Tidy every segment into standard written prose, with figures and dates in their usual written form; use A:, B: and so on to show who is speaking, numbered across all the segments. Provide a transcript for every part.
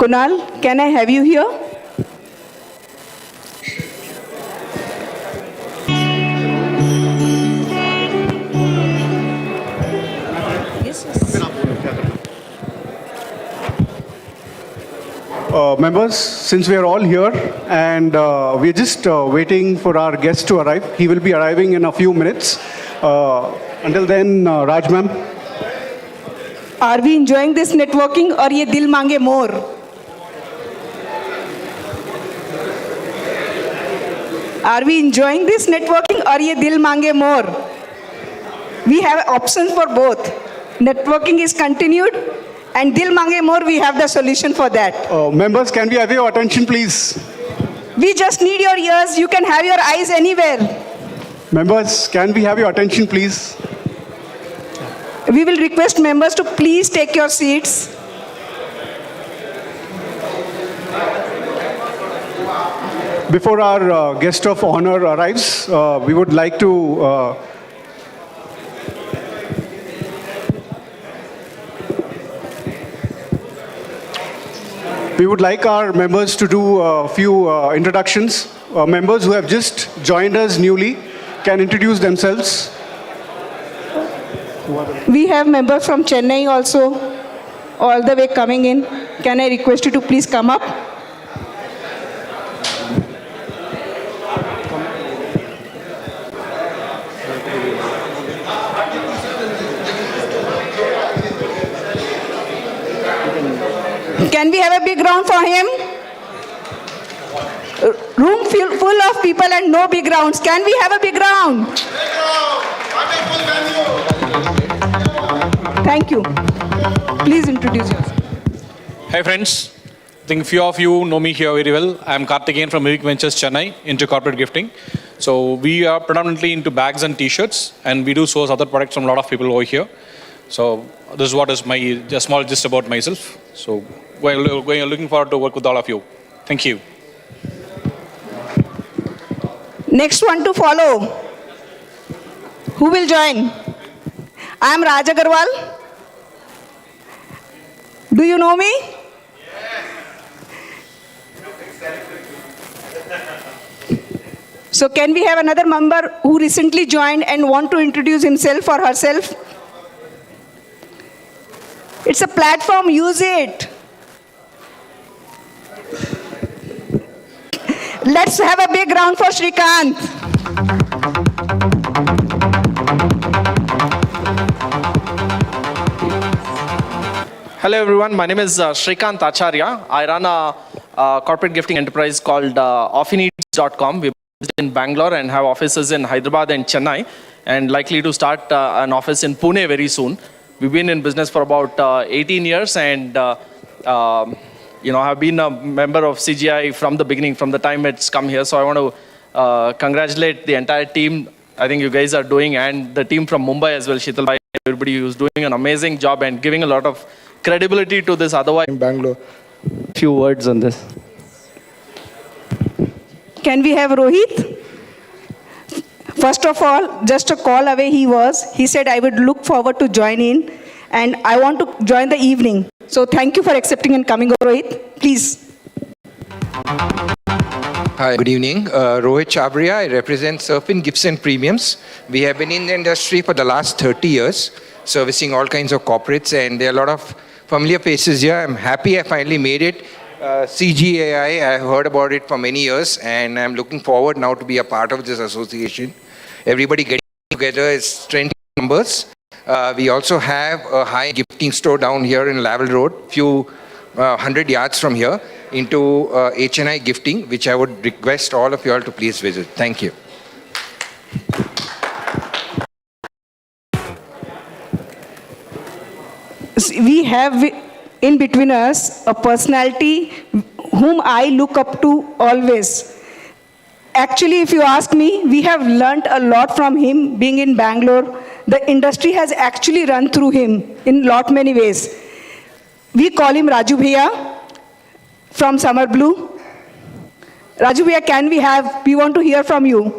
A: Kunal, can I have you here?
B: Members, since we are all here and we're just waiting for our guest to arrive. He will be arriving in a few minutes. Until then, Raj ma'am.
A: Are we enjoying this networking or ye dil mange more? Are we enjoying this networking or ye dil mange more? We have options for both. Networking is continued and dil mange more, we have the solution for that.
B: Members, can we have your attention, please?
A: We just need your ears. You can have your eyes anywhere.
B: Members, can we have your attention, please?
A: We will request members to please take your seats.
B: Before our guest of honor arrives, we would like to our members to do a few introductions. Members who have just joined us newly can introduce themselves.
A: We have members from Chennai also, all the way coming in. Can I request you to please come up? Can we have a big round for him? Room full of people and no big rounds. Can we have a big round? Thank you. Please introduce yourself.
C: Hi friends. I think few of you know me here very well. I am Karthikeyan from Vivek Ventures Chennai into corporate gifting. So we are predominantly into bags and t-shirts, and we do source other products from a lot of people over here. So this is what is my small gist about myself. So we're looking forward to work with all of you. Thank you.
A: Next one to follow. Who will join? I am Raj Agarwal. Do you know me? So can we have another member who recently joined and want to introduce himself or herself? It's a platform, use it. Let's have a big round for Shrikant.
D: Hello everyone, my name is Shrikant Acharya. I run a corporate gifting enterprise called offineeds.com. We're based in Bangalore and have offices in Hyderabad and Chennai, and likely to start an office in Pune very soon. We've been in business for about 18 years and have been a member of CGAI from the beginning, from the time it's come here. So I want to congratulate the entire team. I think you guys are doing, and the team from Mumbai as well, Sheetal Bhai, everybody who's doing an amazing job and giving a lot of credibility to this otherwise.
E: In Bangalore. Few words on this.
A: Can we have Rohit? First of all, just a call away he was. He said, I would look forward to join in, and I want to join the evening. So thank you for accepting and coming, Rohit. Please.
F: Hi, good evening. Rohit Chabria. I represent Surfin Gifts and Premiums. We have been in the industry for the last 30 years, servicing all kinds of corporates, and there are a lot of familiar faces here. I'm happy I finally made it. CGAI, I've heard about it for many years, and I'm looking forward now to be a part of this association. Everybody getting together is strength numbers. We also have a high gifting store down here in Lavelle Road, few 100 yards from here, into HNI gifting, which I would request all of you all to please visit. Thank you.
A: We have in between us a personality whom I look up to always. Actually, if you ask me, we have learnt a lot from him being in Bangalore. The industry has actually run through him in many ways. We call him Raju Bhaiya from Summer Blue. Raju Bhaiya, we want to hear from you.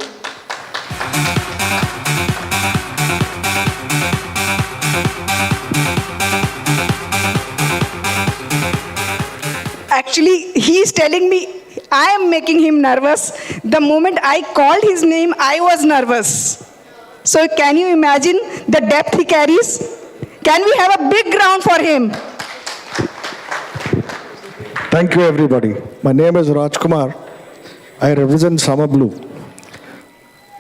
A: Actually, he is telling me I am making him nervous. The moment I called his name, I was nervous. So can you imagine the depth he carries? Can we have a big round for him?
G: Thank you, everybody. My name is Rajkumar. I represent Summer Blue.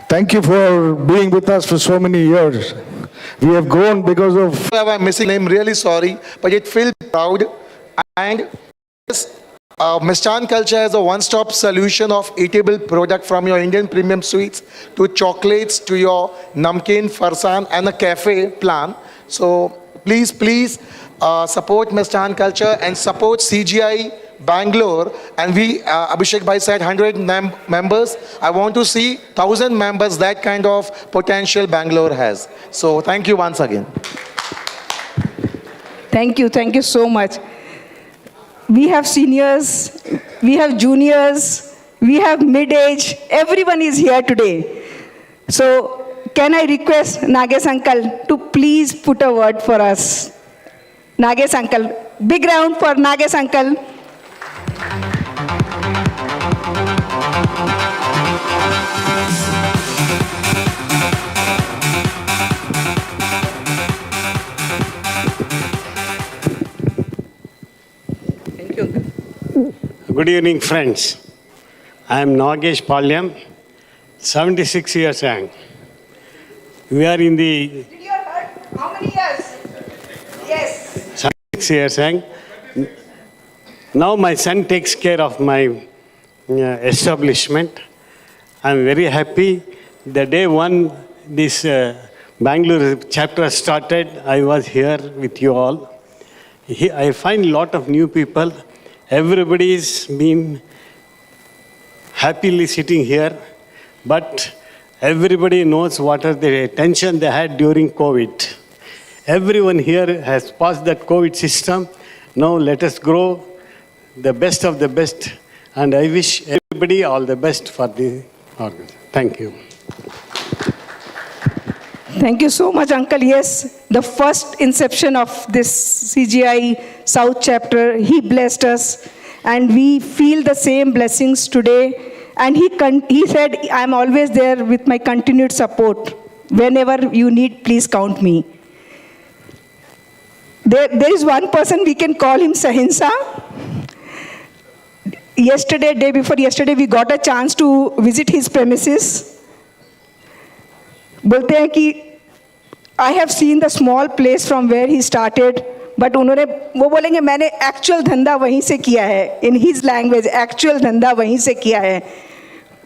G: Thank you for being with us for so many years. We have grown because of...
H: I'm missing name, really sorry, but it feels proud. And yes, Mistan Culture is a one-stop solution of eatable product from your Indian premium sweets to chocolates to your namkeen, farsan and a cafe plan. So please support Mistan Culture and support CGI Bangalore. And we, Abhishek Bhai said 100 members. I want to see 1,000 members. That kind of potential Bangalore has. So thank you once again.
A: Thank you so much. We have seniors, we have juniors, we have mid-age, everyone is here today. So can I request Nagesh uncle to please put a word for us? Nagesh uncle, big round for Nagesh uncle.
I: Good evening, friends. I am Nagesh Palyam, 76 years young. We are in the...
A: Did you heard? How many years? Yes.
I: 76 years young. Now my son takes care of my establishment. I am very happy. The day one this Bangalore chapter started, I was here with you all. I find a lot of new people. Everybody's been happily sitting here, but everybody knows what are the tension they had during COVID. Everyone here has passed that COVID system. Now let us grow the best of the best, and I wish everybody all the best for the organization. Thank you.
A: Thank you so much, Uncle. Yes, the first inception of this CGI South chapter, he blessed us, and we feel the same blessings today. And he said, I'm always there with my continued support. Whenever you need, please count me. There is one person, we can call him Sahinsa. Yesterday, day before yesterday, we got a chance to visit his premises. बोलते हैं कि I have seen the small place from where he started, but उन्होंने वो बोलेंगे मैंने actual धंधा वहीं से किया है. In his language, actual धंधा वहीं से किया है.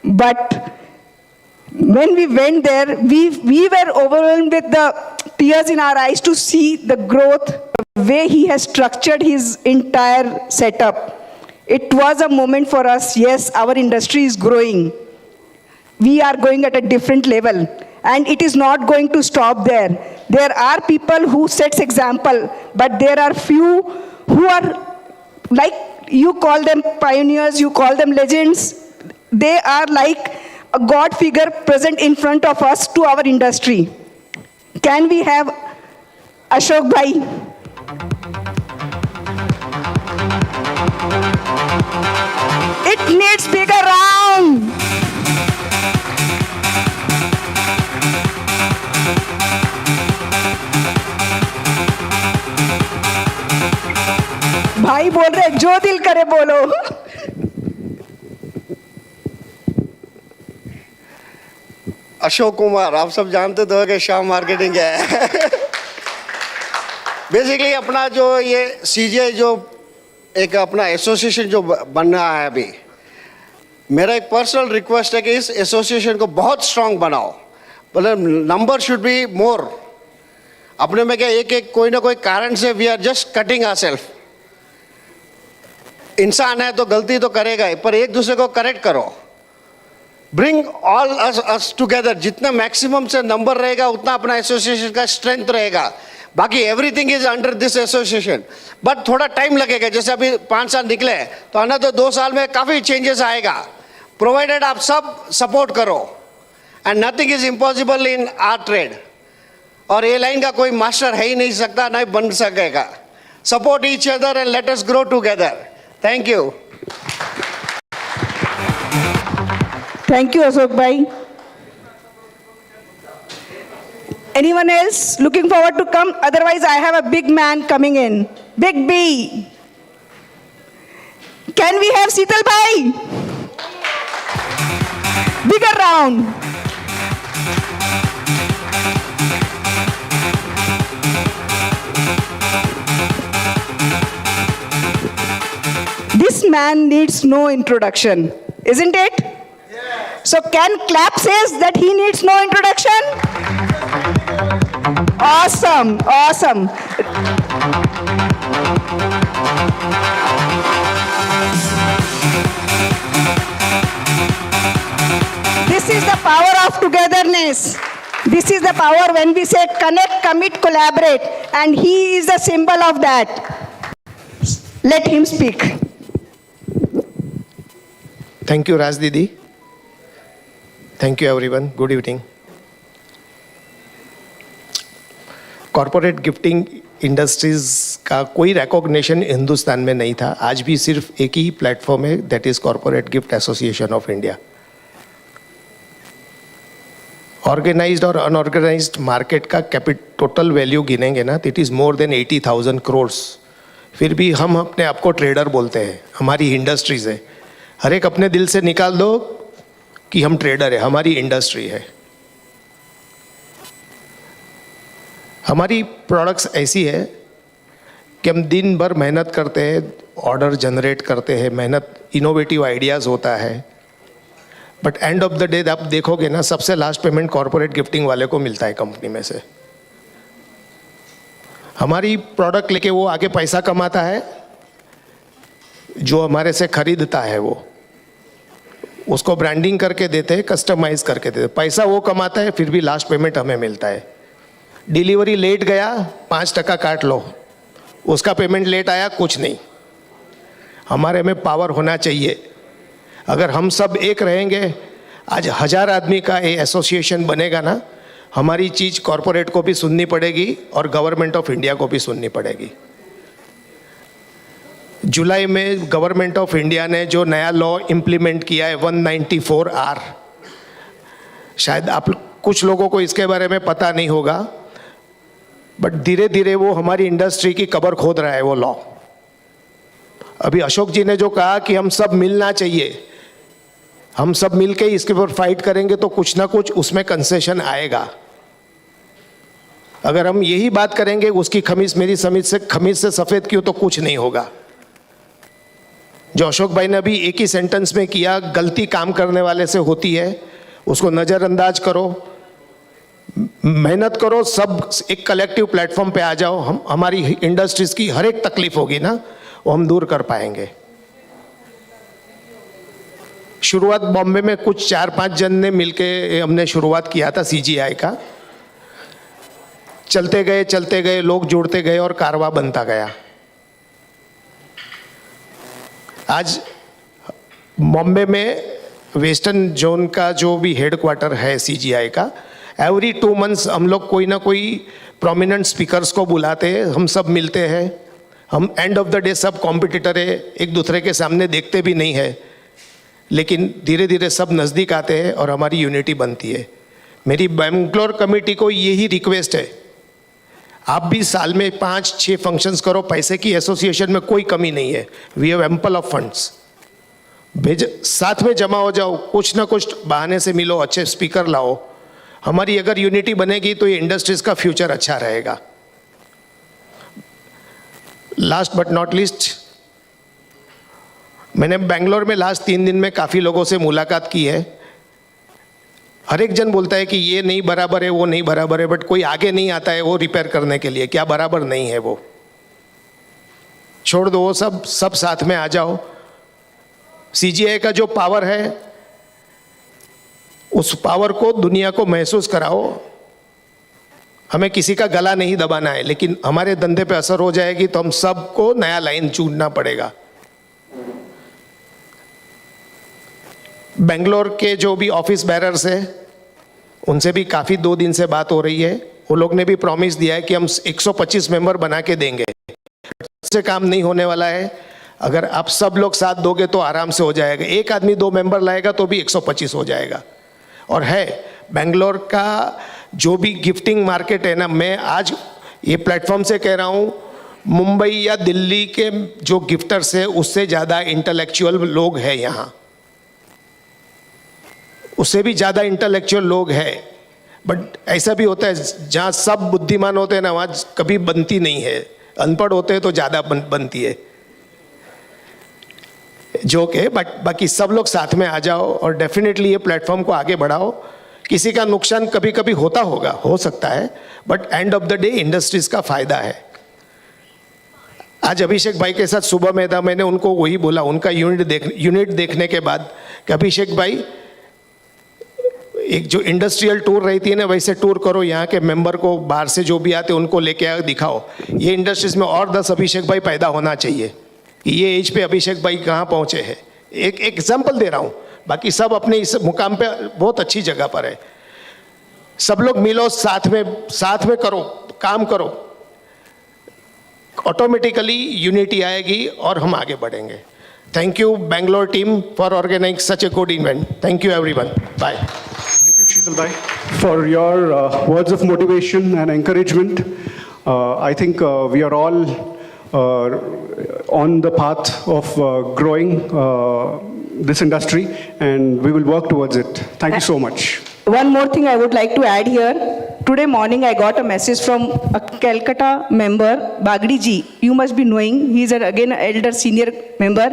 A: But when we went there, we were overwhelmed with the tears in our eyes to see the growth, the way he has structured his entire setup. It was a moment for us. Yes, our industry is growing. We are going at a different level. And it is not going to stop there. There are people who set example, but there are few who are, like you call them pioneers, you call them legends. They are like a God figure present in front of us to our industry. Can we have Ashok Bhai? It needs bigger round. भाई बोल रहे जो दिल करे बोलो.
J: अशोक कुमार, आप सब जानते तो हो कि शाम मार्केटिंग है. बेसिकली अपना जो ये सीजीआई जो एक अपना एसोसिएशन जो बन रहा है अभी, मेरा एक पर्सनल रिक्वेस्ट है कि इस एसोसिएशन को बहुत स्ट्रांग बनाओ. मतलब नंबर शुड बी मोर. अपने में क्या एक कोई ना कोई कारण से we are just cutting ourselves. इंसान है तो गलती तो करेगा ही, पर एक दूसरे को करेक्ट करो. Bring all us together. जितना मैक्सिमम से नंबर रहेगा उतना अपना एसोसिएशन का स्ट्रेंथ रहेगा. बाकी everything is under this association. But थोड़ा टाइम लगेगा. जैसे अभी 5 साल निकले तो आना तो 2 साल में काफ़ी चेंजेस आएगा, प्रोवाइडेड आप सब सपोर्ट करो. And nothing is impossible in are trade. और ये लाइन का कोई मास्टर है ही नहीं सकता, नहीं बन सकेगा. Support each other and let us grow together. Thank you.
A: Thank you, Ashok Bhai. Anyone else looking forward to come? Otherwise, I have a big man coming in. Big B. Can we have Sital Bhai? Bigger round. This man needs no introduction, isn't it? So can clap says that he needs no introduction? Awesome, awesome. This is the power of togetherness. This is the power when we say connect, commit, collaborate, and he is the symbol of that. Let him speak.
K: Thank you, Raj Didi. Thank you, everyone. Good evening. Corporate gifting industries का कोई recognition Hindustan में नहीं था. आज भी सिर्फ एक ही प्लेटफॉर्म है, that is corporate gift association of India. Organized और अनऑर्गेनाइज्ड मार्केट का टोटल वैल्यू गिनेंगे ना, it is more than 80,000 crores. फिर भी हम अपने आप को ट्रेडर बोलते हैं. हमारी इंडस्ट्रीज है. हर एक अपने दिल से निकाल दो कि हम ट्रेडर है. हमारी इंडस्ट्री है. हमारी प्रोडक्ट्स ऐसी है कि हम दिन भर मेहनत करते हैं, ऑर्डर जनरेट करते हैं, मेहनत, इनोवेटिव आइडियाज़ होता है, but end of the day आप देखोगे ना, सबसे लास्ट पेमेंट कॉरपोरेट गिफ्टिंग वाले को मिलता है कंपनी में से. हमारी प्रोडक्ट लेके वो आगे पैसा कमाता है, जो हमारे से खरीदता है वो उसको ब्रांडिंग करके देते हैं, कस्टमाइज करके देते हैं. पैसा वो कमाता है, फिर भी लास्ट पेमेंट हमें मिलता है. डिलीवरी लेट गया 5% काट लो, उसका पेमेंट लेट आया कुछ नहीं. हमारे में पावर होना चाहिए. अगर हम सब एक रहेंगे, आज 1000 आदमी का ये एसोसिएशन बनेगा ना, हमारी चीज़ कॉरपोरेट को भी सुननी पड़ेगी और गवर्नमेंट ऑफ इंडिया को भी सुननी पड़ेगी. जुलाई में गवर्नमेंट ऑफ इंडिया ने जो नया लॉ इम्प्लीमेंट किया है 194R, शायद आप कुछ लोगों को इसके बारे में पता नहीं होगा, बट धीरे धीरे वो हमारी इंडस्ट्री की कब्र खोद रहा है वो लॉ. अभी अशोक जी ने जो कहा कि हम सब मिलना चाहिए, हम सब मिलके इसके ऊपर फाइट करेंगे तो कुछ ना कुछ उसमें कंसेशन आएगा. अगर हम यही बात करेंगे उसकी खमीज मेरी खमीज से सफ़ेद क्यों, तो कुछ नहीं होगा. जो अशोक भाई ने अभी एक ही सेंटेंस में किया, गलती काम करने वाले से होती है, उसको नज़रअंदाज करो, मेहनत करो, सब एक कलेक्टिव प्लेटफॉर्म पे आ जाओ. हम हमारी इंडस्ट्रीज़ की हर एक तकलीफ होगी ना, वो हम दूर कर पाएंगे. शुरुआत बॉम्बे में कुछ 4-5 जन ने मिलके हमने शुरुआत किया था CGAI का. चलते गए लोग जुड़ते गए और कारवा बनता गया. आज बॉम्बे में वेस्टर्न जोन का जो भी हेडक्वार्टर है CGAI का, एवरी 2 months हम लोग कोई ना कोई प्रोमिनेंट स्पीकर्स को बुलाते हैं, हम सब मिलते हैं. हम एंड ऑफ द डे सब कॉम्पिटिटर है, एक दूसरे के सामने देखते भी नहीं है, लेकिन धीरे धीरे सब नज़दीक आते हैं और हमारी यूनिटी बनती है. मेरी बेंगलोर कमेटी को यही रिक्वेस्ट है, आप भी साल में 5-6 फंक्शंस करो. पैसे की एसोसिएशन में कोई कमी नहीं है, we have ample of funds. साथ में जमा हो जाओ, कुछ ना कुछ बहाने से मिलो, अच्छे स्पीकर लाओ. हमारी अगर यूनिटी बनेगी तो ये इंडस्ट्रीज़ का फ्यूचर अच्छा रहेगा. लास्ट बट नॉट लीस्ट, मैंने बेंगलोर में लास्ट 3 दिन में काफ़ी लोगों से मुलाकात की है. हर एक जन बोलता है कि ये नहीं बराबर है, वो नहीं बराबर है, बट कोई आगे नहीं आता है वो रिपेयर करने के लिए. क्या बराबर नहीं है वो छोड़ दो, वो सब साथ में आ जाओ. CGAI का जो पावर है, उस पावर को दुनिया को महसूस कराओ. हमें किसी का गला नहीं दबाना है, लेकिन हमारे धंधे पे असर हो जाएगी तो हम सबको नया लाइन चुनना पड़ेगा. बेंगलोर के जो भी ऑफिस बैरर्स हैं, उनसे भी काफ़ी 2 दिन से बात हो रही है. वो लोग ने भी प्रॉमिस दिया है कि हम 125 मेंबर बना के देंगे. इससे काम नहीं होने वाला है. अगर आप सब लोग साथ दोगे तो आराम से हो जाएगा। एक आदमी 2 मेंबर लाएगा तो भी 125 हो जाएगा। और है बेंगलोर का जो भी गिफ्टिंग मार्केट है ना, मैं आज ये प्लेटफॉर्म से कह रहा हूँ, मुंबई या दिल्ली के जो गिफ्टर्स है उससे ज़्यादा इंटेलेक्चुअल लोग हैं यहाँ, उससे भी ज़्यादा इंटेलेक्चुअल लोग हैं। बट ऐसा भी होता है जहाँ सब बुद्धिमान होते हैं ना, वहाँ कभी बनती नहीं है। अनपढ़ होते हैं तो ज़्यादा बनती है। जोक है, बट बाकी सब लोग साथ में आ जाओ और डेफिनेटली ये प्लेटफॉर्म को आगे बढ़ाओ। किसी का नुकसान कभी कभी होता होगा, हो सकता है, but end of the day industries का फायदा है। आज अभिषेक भाई के साथ सुबह में था, मैंने उनको वही बोला, उनका यूनिट देखने के बाद कि अभिषेक भाई एक जो इंडस्ट्रियल टूर रहती है ना, वैसे टूर करो, यहाँ के मेंबर को बाहर से जो भी आते उनको लेके आओ, दिखाओ ये इंडस्ट्रीज में और 10 अभिषेक भाई पैदा होना चाहिए। ये एज पे अभिषेक भाई कहाँ पहुँचे हैं, एक एग्जाम्पल दे रहा हूँ। बाकी सब अपने इस मुकाम पे बहुत अच्छी जगह पर है। सब लोग मिलो, साथ में करो, काम करो, ऑटोमेटिकली यूनिटी आएगी और हम आगे बढ़ेंगे। Thank you Bangalore team for organizing such a good event. Thank you everyone, bye.
B: Thank you, Sheetal Bhai, for your words of motivation and encouragement. I think we are all on the path of growing this industry, and we will work towards it. Thank you so much.
A: One more thing I would like to add here. Today morning I got a message from a Calcutta member, Bagdi ji. You must be knowing, he is again an elder senior member.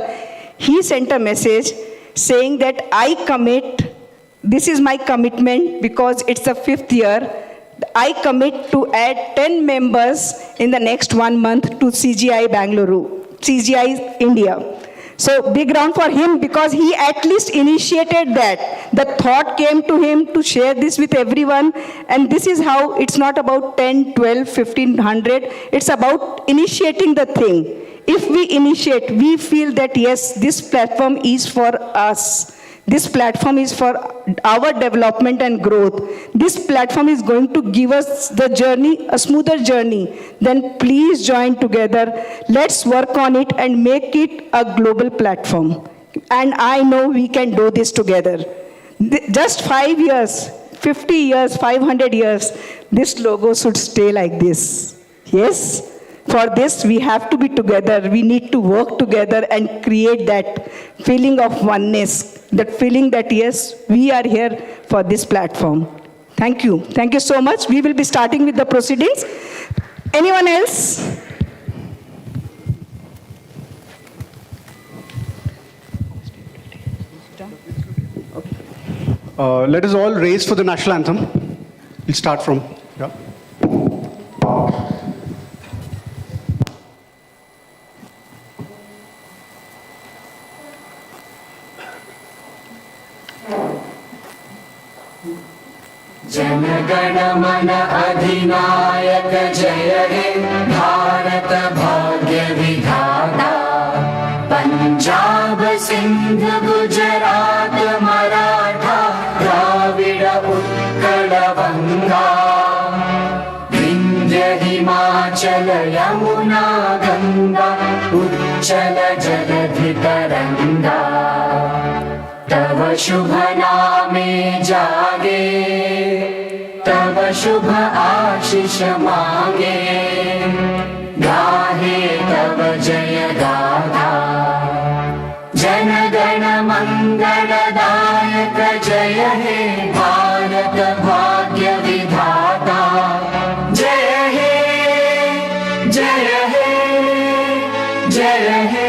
A: He sent a message saying that I commit, this is my commitment because it's the 5th year, I commit to add 10 members in the next 1 month to CGI Bangalore, CGI India. So big round for him because he at least initiated that. The thought came to him to share this with everyone, and this is how it's not about 10, 12, 1500. It's about initiating the thing. If we initiate, we feel that yes, this platform is for us. This platform is for our development and growth. This platform is going to give us the journey, a smoother journey. Then please join together. Let's work on it and make it a global platform. And I know we can do this together. Just 5 years, 50 years, 500 years, this logo should stay like this. Yes? For this, we have to be together. We need to work together and create that feeling of oneness, that feeling that, yes, we are here for this platform. Thank you. Thank you so much. We will be starting with the proceedings. Anyone else?
B: Let us all raise for the national anthem. We'll start from, yeah.
L: जनगण मन अधिनायक जय हे भारत भाग्य विधाता पंजाब सिंध गुजरात मराठा द्राविड उत्कल गंगा विंध्य हिमाचल यमुना गंगा उच्चल जलधि तरंगा तव शुभ नामे जागे तव शुभ आशीष मांगे गाहे तव जय गाथा जन गण मंगलदायक जय हे भारत भाग्य विधाता जय हे जय हे जय हे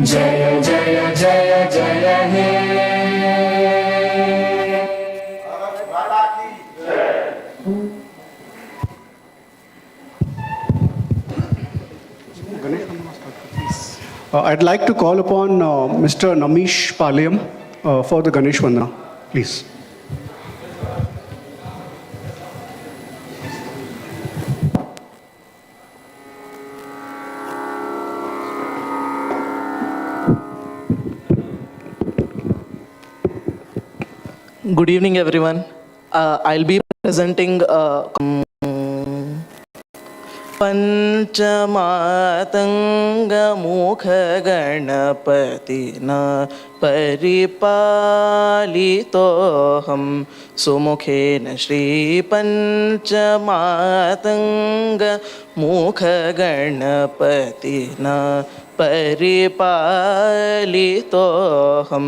L: जय जय जय जय हे
B: I'd like to call upon Mr. Namish Palayam for the Ganesh Vandana, please.
D: Good evening, everyone. I'll be presenting Panjab पञ्चमातङ्गमुखगणपतिना परिपालितोऽहं सुमुखेन श्रीपञ्चमातङ्गमुखगणपतिना परिपालितोऽहं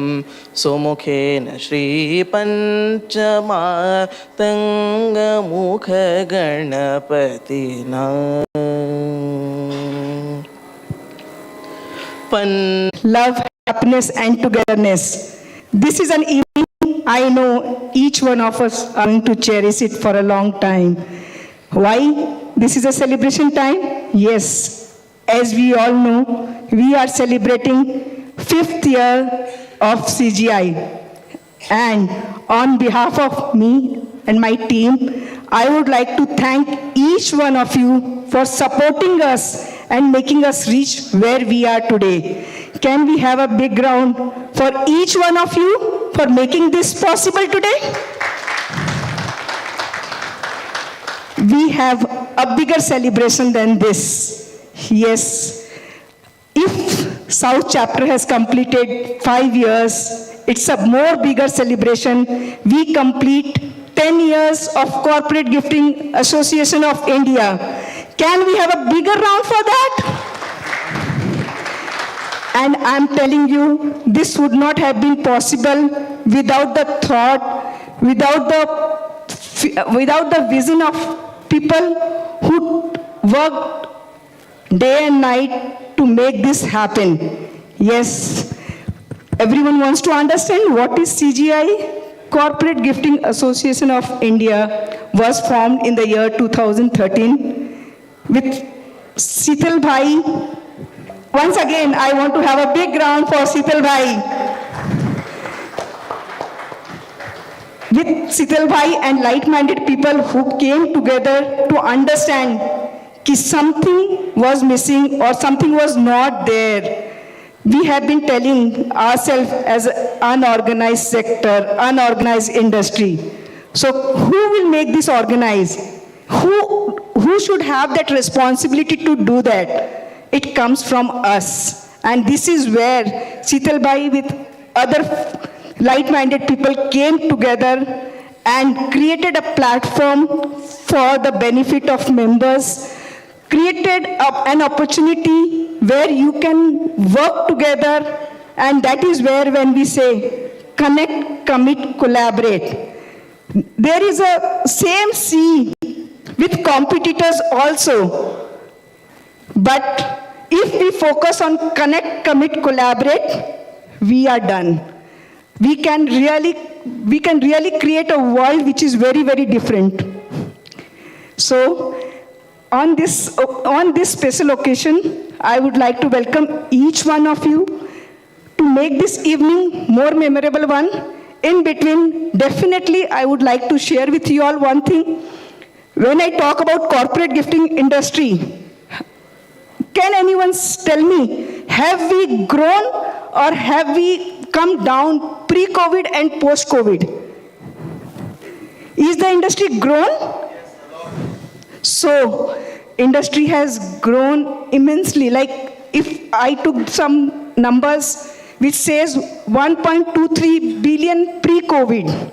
D: सुमुखेन श्रीपञ्चमातङ्गमुखगणपतिना
A: Love, happiness, and togetherness. This is an evening I know each one of us are going to cherish it for a long time. Why? This is a celebration time? Yes. As we all know, we are celebrating 5th year of CGI. And on behalf of me and my team, I would like to thank each one of you for supporting us and making us reach where we are today. Can we have a big round for each one of you for making this possible today? We have a bigger celebration than this. Yes. If South chapter has completed 5 years, it's a more bigger celebration. We complete 10 years of Corporate Gifting Association of India. Can we have a bigger round for that? And I'm telling you, this would not have been possible without the thought, without the vision of people who worked day and night to make this happen. Yes, everyone wants to understand what is CGI? Corporate Gifting Association of India was formed in the year 2013 with Sital Bhai. Once again, I want to have a big round for Sital Bhai. With Sital Bhai and like-minded people who came together to understand that something was missing or something was not there. We have been telling ourselves as an unorganized sector, unorganized industry. So who will make this organized? Who should have that responsibility to do that? It comes from us. And this is where Sital Bhai with other like-minded people came together and created a platform for the benefit of members, created an opportunity where you can work together, and that is where when we say connect, commit, collaborate. There is a same C with competitors also. But if we focus on connect, commit, collaborate, we are done. We can really create a world which is very, very different. So on this special occasion, I would like to welcome each one of you to make this evening more memorable one. In between, definitely I would like to share with you all one thing. When I talk about corporate gifting industry, can anyone tell me, have we grown or have we come down pre-COVID and post-COVID? Is the industry grown? So, industry has grown immensely. Like if I took some numbers which says 1.23 billion pre-COVID.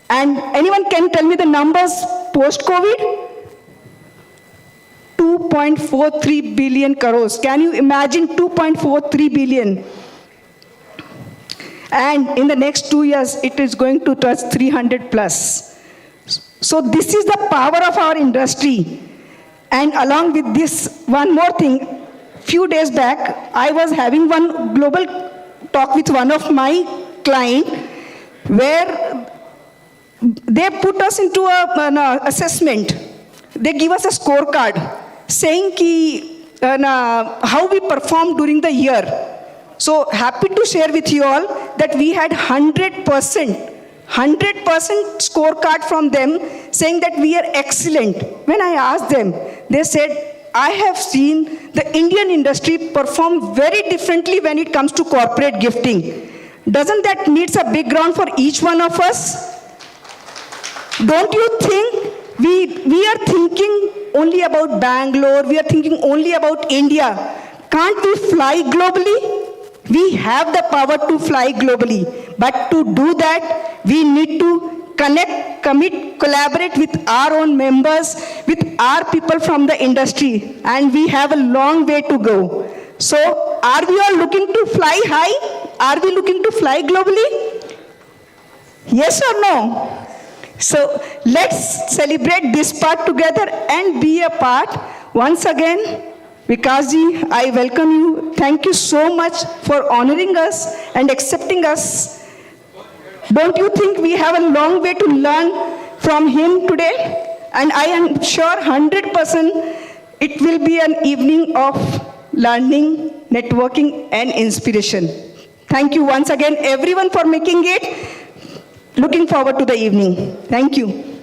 A: And anyone can tell me the numbers post-COVID? 2.43 billion crores. Can you imagine 2.43 billion? And in the next 2 years, it is going to touch 300 plus. So this is the power of our industry. And along with this, one more thing. Few days back, I was having one global talk with one of my clients where they put us into an assessment. They give us a scorecard saying how we performed during the year. So happy to share with you all that we had 100% scorecard from them saying that we are excellent. When I asked them, they said, I have seen the Indian industry perform very differently when it comes to corporate gifting. Doesn't that needs a big round for each one of us? Don't you think we are thinking only about Bangalore, we are thinking only about India. Can't we fly globally? We have the power to fly globally, but to do that, we need to connect, commit, collaborate with our own members, with our people from the industry, and we have a long way to go. So, are we all looking to fly high? Are we looking to fly globally? Yes or no? So, let's celebrate this part together and be a part. Once again, Vikasji, I welcome you. Thank you so much for honoring us and accepting us. Don't you think we have a long way to learn from him today? And I am sure 100% it will be an evening of learning, networking, and inspiration. Thank you once again, everyone, for making it. Looking forward to the evening. Thank you.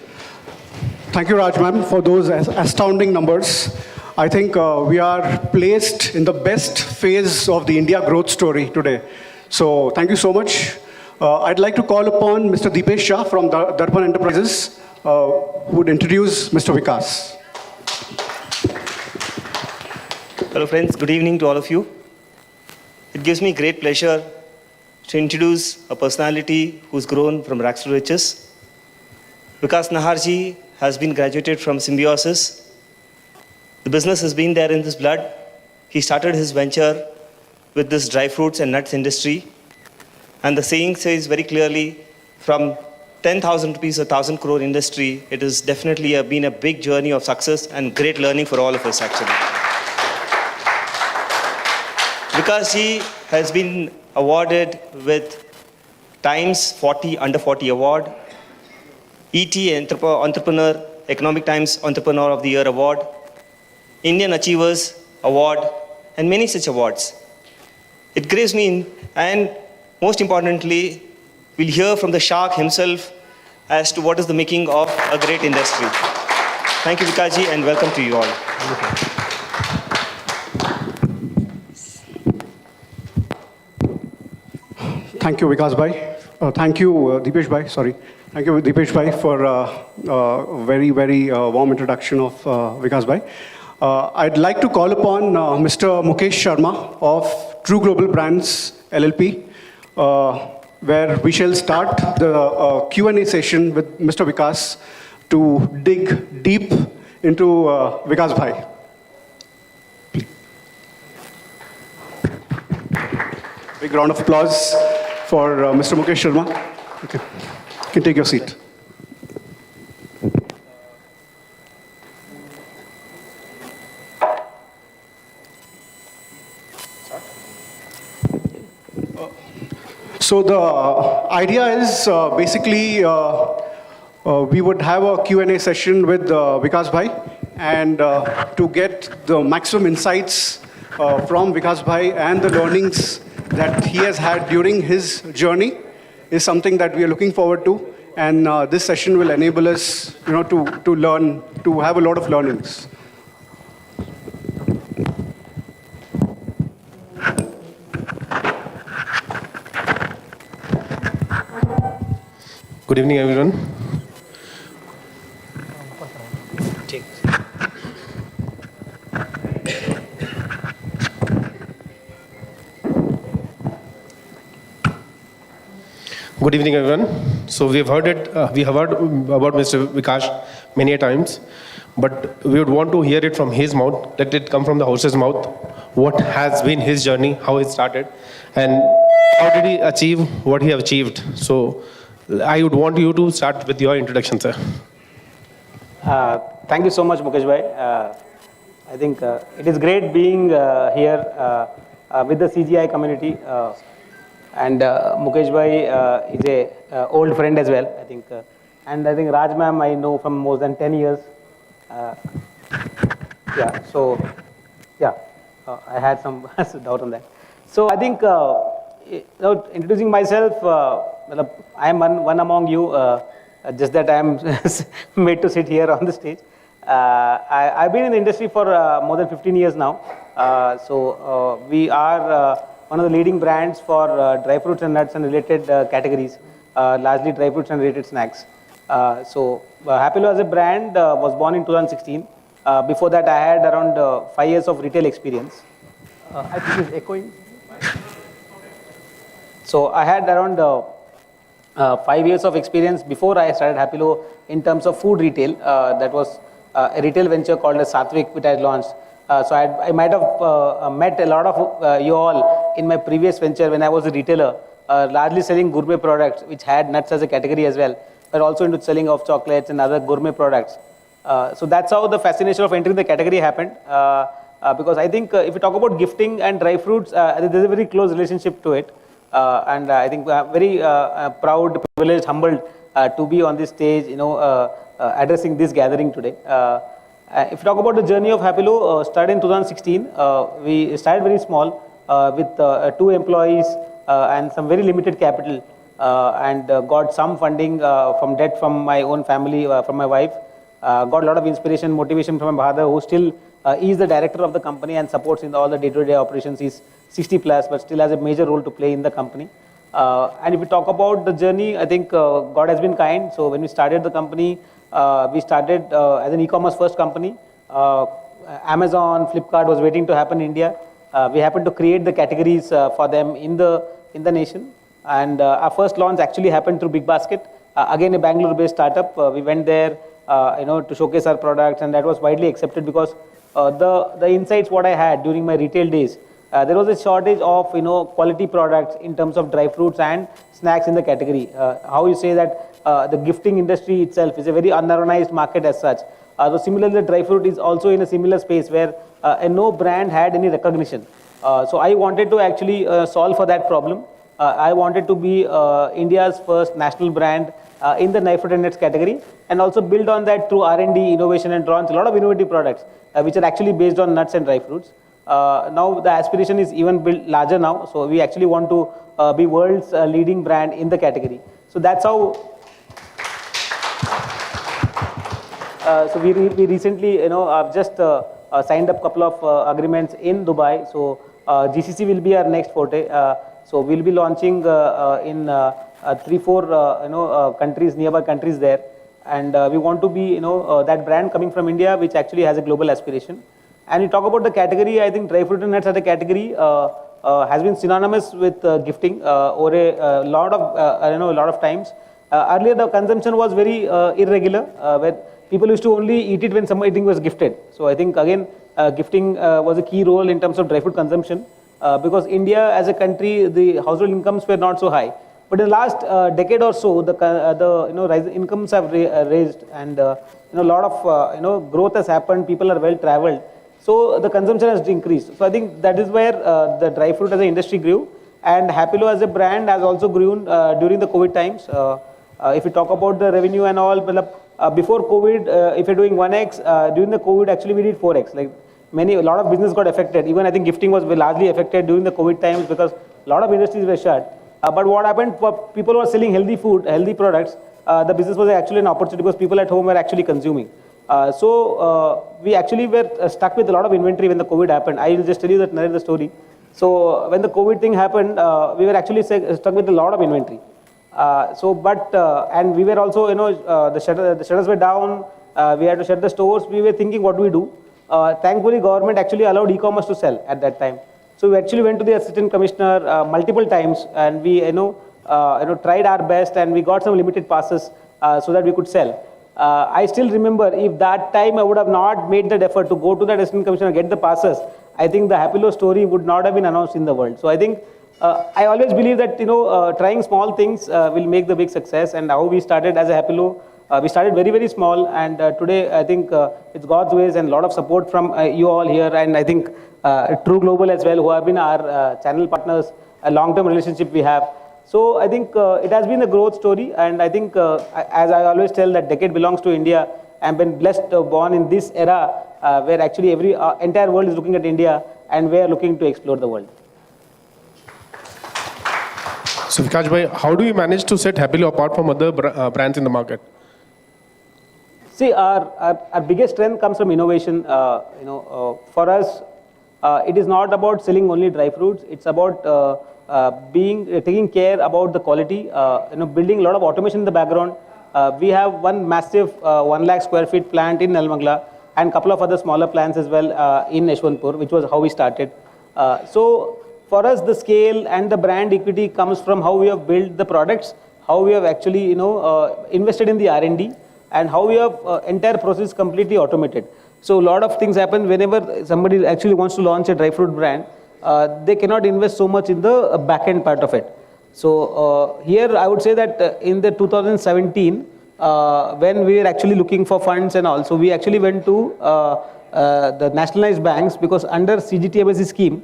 B: Thank you, Raj ma'am, for those astounding numbers. I think we are placed in the best phase of the India growth story today. So thank you so much. I'd like to call upon Mr. Deepesh Shah from Darpan Enterprises, who would introduce Mr. Vikas.
M: Hello friends, good evening to all of you. It gives me great pleasure to introduce a personality who's grown from rags to riches. Vikas Naharji has been graduated from Symbiosis. The business has been there in his blood. He started his venture with this dry fruits and nuts industry. And the saying says very clearly, from 10,000 rupees, 1,000 crore industry, it has definitely been a big journey of success and great learning for all of us actually. Vikas ji has been awarded with Times 40 Under 40 Award, ET Entrepreneur, Economic Times Entrepreneur of the Year Award, Indian Achievers Award, and many such awards. It grieves me, and most importantly, we'll hear from the shark himself as to what is the making of a great industry. Thank you, Vikaji, and welcome to you all.
B: Thank you, Vikas Bhai. Thank you, Deepesh Bhai, sorry. Thank you, Deepesh Bhai, for a very, very warm introduction of Vikas Bhai. I'd like to call upon Mr. Mukesh Sharma of True Global Brands LLP, where we shall start the Q&A session with Mr. Vikas to dig deep into Vikas Bhai. Big round of applause for Mr. Mukesh Sharma. Okay. You can take your seat. So the idea is basically we would have a Q&A session with Vikas Bhai, and to get the maximum insights from Vikas Bhai and the learnings that he has had during his journey is something that we are looking forward to, and this session will enable us, to learn, to have a lot of learnings.
K: Good evening, everyone. Good evening, everyone. So we have heard about Mr. Vikas many a times, but we would want to hear it from his mouth. Let it come from the horse's mouth. What has been his journey, how he started, and how did he achieve what he have achieved. So I would want you to start with your introduction, sir.
E: Thank you so much, Mukesh Bhai. I think it is great being here with the CGI community. And Mukesh Bhai is a old friend as well, I think. And I think Raj ma'am I know from more than 10 years. I had some doubt on that. So I think, introducing myself, I am one among you, just that I am made to sit here on the stage. I've been in the industry for more than 15 years now. We are one of the leading brands for dry fruits and nuts and related categories, largely dry fruits and related snacks. Happilo as a brand was born in 2016. Before that, I had around 5 years of retail experience. I think it's echoing. So I had around 5 years of experience before I started Happilo in terms of food retail. That was a retail venture called as Satvik, which I launched. So I might have met a lot of you all in my previous venture when I was a retailer, largely selling gourmet products, which had nuts as a category as well, but also into selling of chocolates and other gourmet products. So that's how the fascination of entering the category happened. Because I think if you talk about gifting and dry fruits, there's a very close relationship to it. And I think I'm very proud, privileged, humbled to be on this stage, addressing this gathering today. If you talk about the journey of Happilo, started in 2016. We started very small with 2 employees and some very limited capital, and got some funding from debt from my own family, from my wife. Got a lot of inspiration, motivation from my father, who still is the director of the company and supports in all the day-to-day operations. He's 60 plus, but still has a major role to play in the company. And if we talk about the journey, I think God has been kind. So when we started the company, we started as an e-commerce first company. Amazon, Flipkart was waiting to happen in India. We happened to create the categories for them in the nation. And our first launch actually happened through Big Basket, again a Bangalore-based startup. We went there, to showcase our products, and that was widely accepted because the insights what I had during my retail days, there was a shortage of quality products in terms of dry fruits and snacks in the category. How you say that the gifting industry itself is a very unorganized market as such. So similarly, the dry fruit is also in a similar space where no brand had any recognition. So I wanted to actually solve for that problem. I wanted to be India's first national brand in the knife fruit and nuts category, and also build on that through R&D, innovation, and launch a lot of innovative products which are actually based on nuts and dry fruits. Now the aspiration is even built larger now, so we actually want to be world's leading brand in the category. So that's how. So we recently, I've just signed up a couple of agreements in Dubai. So GCC will be our next forte. So we'll be launching in 3-4 countries, nearby countries there, and we want to be that brand coming from India, which actually has a global aspiration. And you talk about the category, I think dry fruit and nuts as a category has been synonymous with gifting over a lot of times. Earlier the consumption was very irregular, where people used to only eat it when something was gifted. So I think again gifting was a key role in terms of dry fruit consumption. Because India as a country, the household incomes were not so high. But in the last decade or so, the incomes have raised, and a lot of growth has happened. People are well traveled, so the consumption has increased. So I think that is where the dry fruit as an industry grew, and Happilo as a brand has also grown during the COVID times. If you talk about the revenue and all, before COVID, if you're doing 1x, during the COVID actually we did 4x. Like a lot of business got affected. Even I think gifting was largely affected during the COVID times because a lot of industries were shut. But what happened, for people who are selling healthy food, healthy products, the business was actually an opportunity because people at home were actually consuming. So we actually were stuck with a lot of inventory when the COVID happened. I will just tell you that, narrate the story. So when the COVID thing happened, we were actually stuck with a lot of inventory. And we were also, the shutters were down. We had to shut the stores. We were thinking, what do we do? Thankfully, government actually allowed e-commerce to sell at that time. So we actually went to the assistant commissioner multiple times, and we tried our best, and we got some limited passes so that we could sell. I still remember, if that time I would have not made that effort to go to that assistant commissioner and get the passes, I think the Happilo story would not have been announced in the world. So I think I always believe that trying small things will make the big success. And how we started as a Happilo. We started very, very small, and today I think it's God's ways and a lot of support from you all here, and I think True Global as well, who have been our channel partners, a long-term relationship we have. So I think it has been a growth story, and I think as I always tell, that decade belongs to India. I've been blessed, born in this era where actually entire world is looking at India, and we are looking to explore the world.
N: So Vikash bhai, how do you manage to set Happilo apart from other brands in the market?
E: See, our biggest strength comes from innovation. For us, it is not about selling only dry fruits. It's about taking care about the quality. Building a lot of automation in the background. We have one massive 1 lakh square feet plant in Nelmangla, and a couple of other smaller plants as well in Yeshwantpur, which was how we started. So for us, the scale and the brand equity comes from how we have built the products, how we have actually invested in the R&D, and how we have entire process completely automated. So a lot of things happen whenever somebody actually wants to launch a dry fruit brand. They cannot invest so much in the back end part of it. So here I would say that in the 2017, when we were actually looking for funds and also we actually went to the nationalized banks, because under CGTMSE scheme,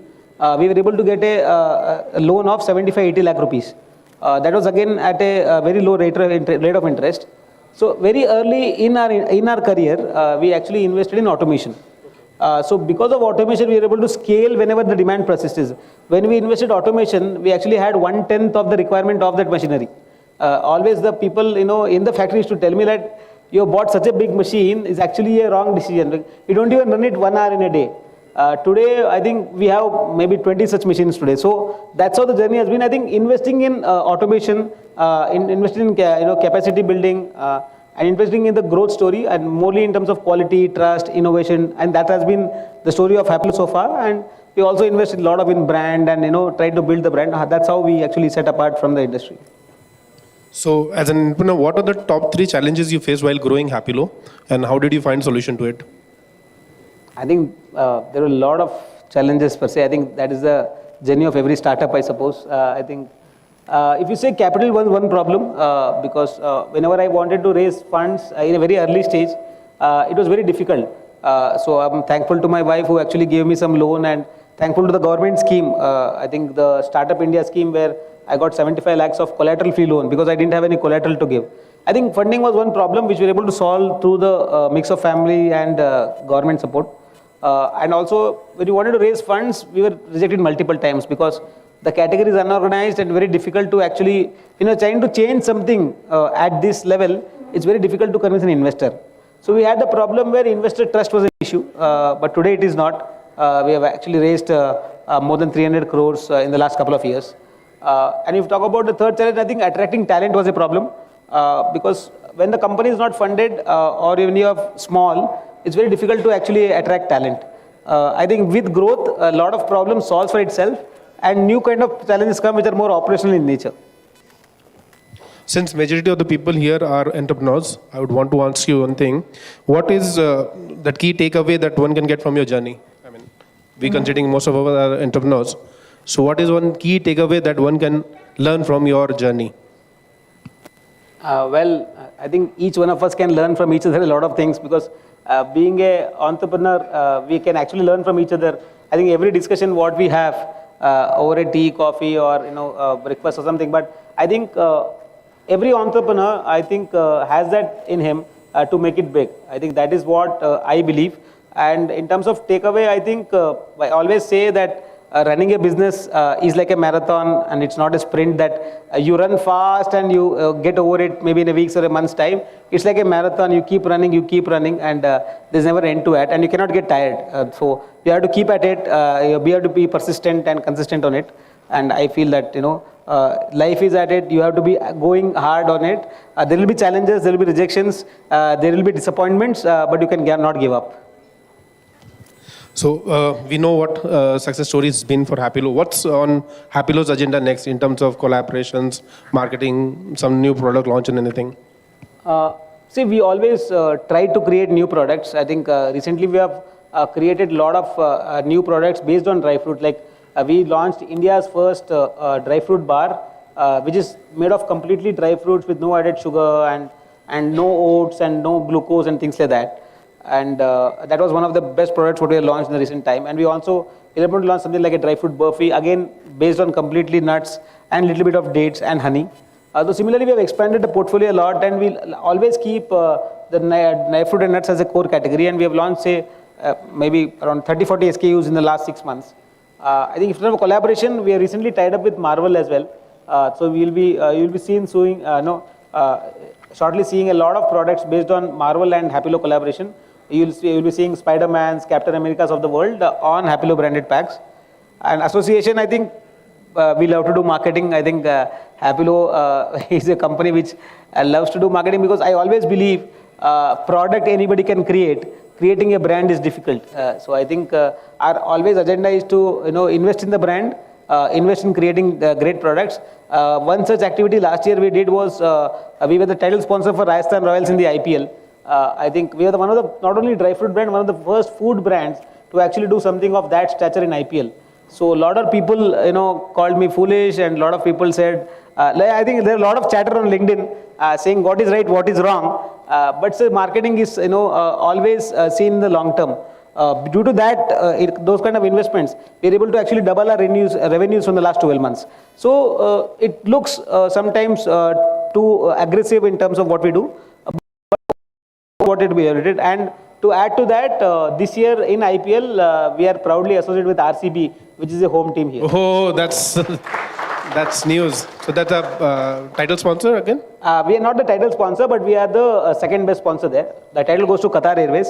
E: we were able to get a loan of 75-80 lakh rupees. That was again at a very low rate of interest. So very early in our career, we actually invested in automation. So because of automation, we were able to scale whenever the demand persists. When we invested automation, we actually had 1/10 of the requirement of that machinery. Always the people in the factory used to tell me that you bought such a big machine is actually a wrong decision. You don't even run it 1 hour in a day. Today, I think we have maybe 20 such machines today. So that's how the journey has been. I think investing in automation, investing in capacity building, and investing in the growth story, and morely in terms of quality, trust, innovation, and that has been the story of Happily so far. And we also invested a lot in brand and try to build the brand. That's how we actually set apart from the industry.
N: So as an entrepreneur, what are the top 3 challenges you faced while growing Happilo, and how did you find solution to it?
E: I think there are a lot of challenges per se. I think that is the journey of every startup, I suppose. I think if you say capital was one problem, because whenever I wanted to raise funds in a very early stage, it was very difficult. So I'm thankful to my wife who actually gave me some loan, and thankful to the government scheme. I think the Startup India scheme, where I got 75 lakhs of collateral-free loan because I didn't have any collateral to give. I think funding was one problem which we were able to solve through the mix of family and government support. And also, when we wanted to raise funds, we were rejected multiple times because the category is unorganized and very difficult to actually, trying to change something at this level, it's very difficult to convince an investor. So we had the problem where investor trust was an issue, but today it is not. We have actually raised more than 300 crores in the last couple of years. And if you talk about the third challenge, I think attracting talent was a problem because when the company is not funded or even you are small, it's very difficult to actually attract talent. I think with growth, a lot of problems solve for itself, and new kind of challenges come which are more operational in nature.
N: Since majority of the people here are entrepreneurs, I would want to ask you one thing. What is that key takeaway that one can get from your journey? I mean, we considering most of us are entrepreneurs. So what is one key takeaway that one can learn from your journey?
E: Well, I think each one of us can learn from each other a lot of things because being an entrepreneur, we can actually learn from each other. I think every discussion what we have over a tea, coffee, or breakfast or something. But I think every entrepreneur, I think, has that in him to make it big. I think that is what I believe. And in terms of takeaway, I think I always say that running a business is like a marathon, and it's not a sprint that you run fast and you get over it maybe in a week's or a month's time. It's like a marathon. You keep running, and there's never end to it, and you cannot get tired. So you have to keep at it. You have to be persistent and consistent on it. And I feel that life is at it. You have to be going hard on it. There will be challenges, there will be rejections, there will be disappointments, but you can not give up.
N: So we know what success story has been for Happilo. What's on Happilo's agenda next in terms of collaborations, marketing, some new product launch and anything?
E: See, we always try to create new products. I think recently we have created a lot of new products based on dry fruit. Like we launched India's first dry fruit bar, which is made of completely dry fruits with no added sugar and no oats and no glucose and things like that. And that was one of the best products what we have launched in the recent time. And we also were able to launch something like a dry fruit burfi, again based on completely nuts and little bit of dates and honey. So similarly, we have expanded the portfolio a lot, and we always keep the dry fruit and nuts as a core category. And we have launched, say, maybe around 30-40 SKUs in the last 6 months. I think if you have a collaboration, we have recently tied up with Marvel as well. So you'll be seeing shortly seeing a lot of products based on Marvel and Happilo collaboration. You'll be seeing Spider-Mans, Captain Americas of the world on Happilo branded packs. And association, I think we love to do marketing. I think Happilo is a company which loves to do marketing because I always believe product anybody can create creating a brand is difficult. So I think our always agenda is to invest in the brand, invest in creating great products. One such activity last year we did was we were the title sponsor for Rajasthan Royals in the IPL. I think we are one of the not only dry fruit brand, one of the first food brands to actually do something of that stature in IPL. So a lot of people called me foolish, and a lot of people said I think there are a lot of chatter on LinkedIn saying what is right, what is wrong. But so marketing is always seen in the long term. Due to that, those kind of investments, we are able to actually double our revenues from the last 12 months. So it looks sometimes too aggressive in terms of what we do, what it we did. And to add to that, this year in IPL, we are proudly associated with RCB, which is a home team here.
N: Oh, that's that's news. So that's a title sponsor again?
E: We are not the title sponsor, but we are the second best sponsor there. The title goes to Qatar Airways.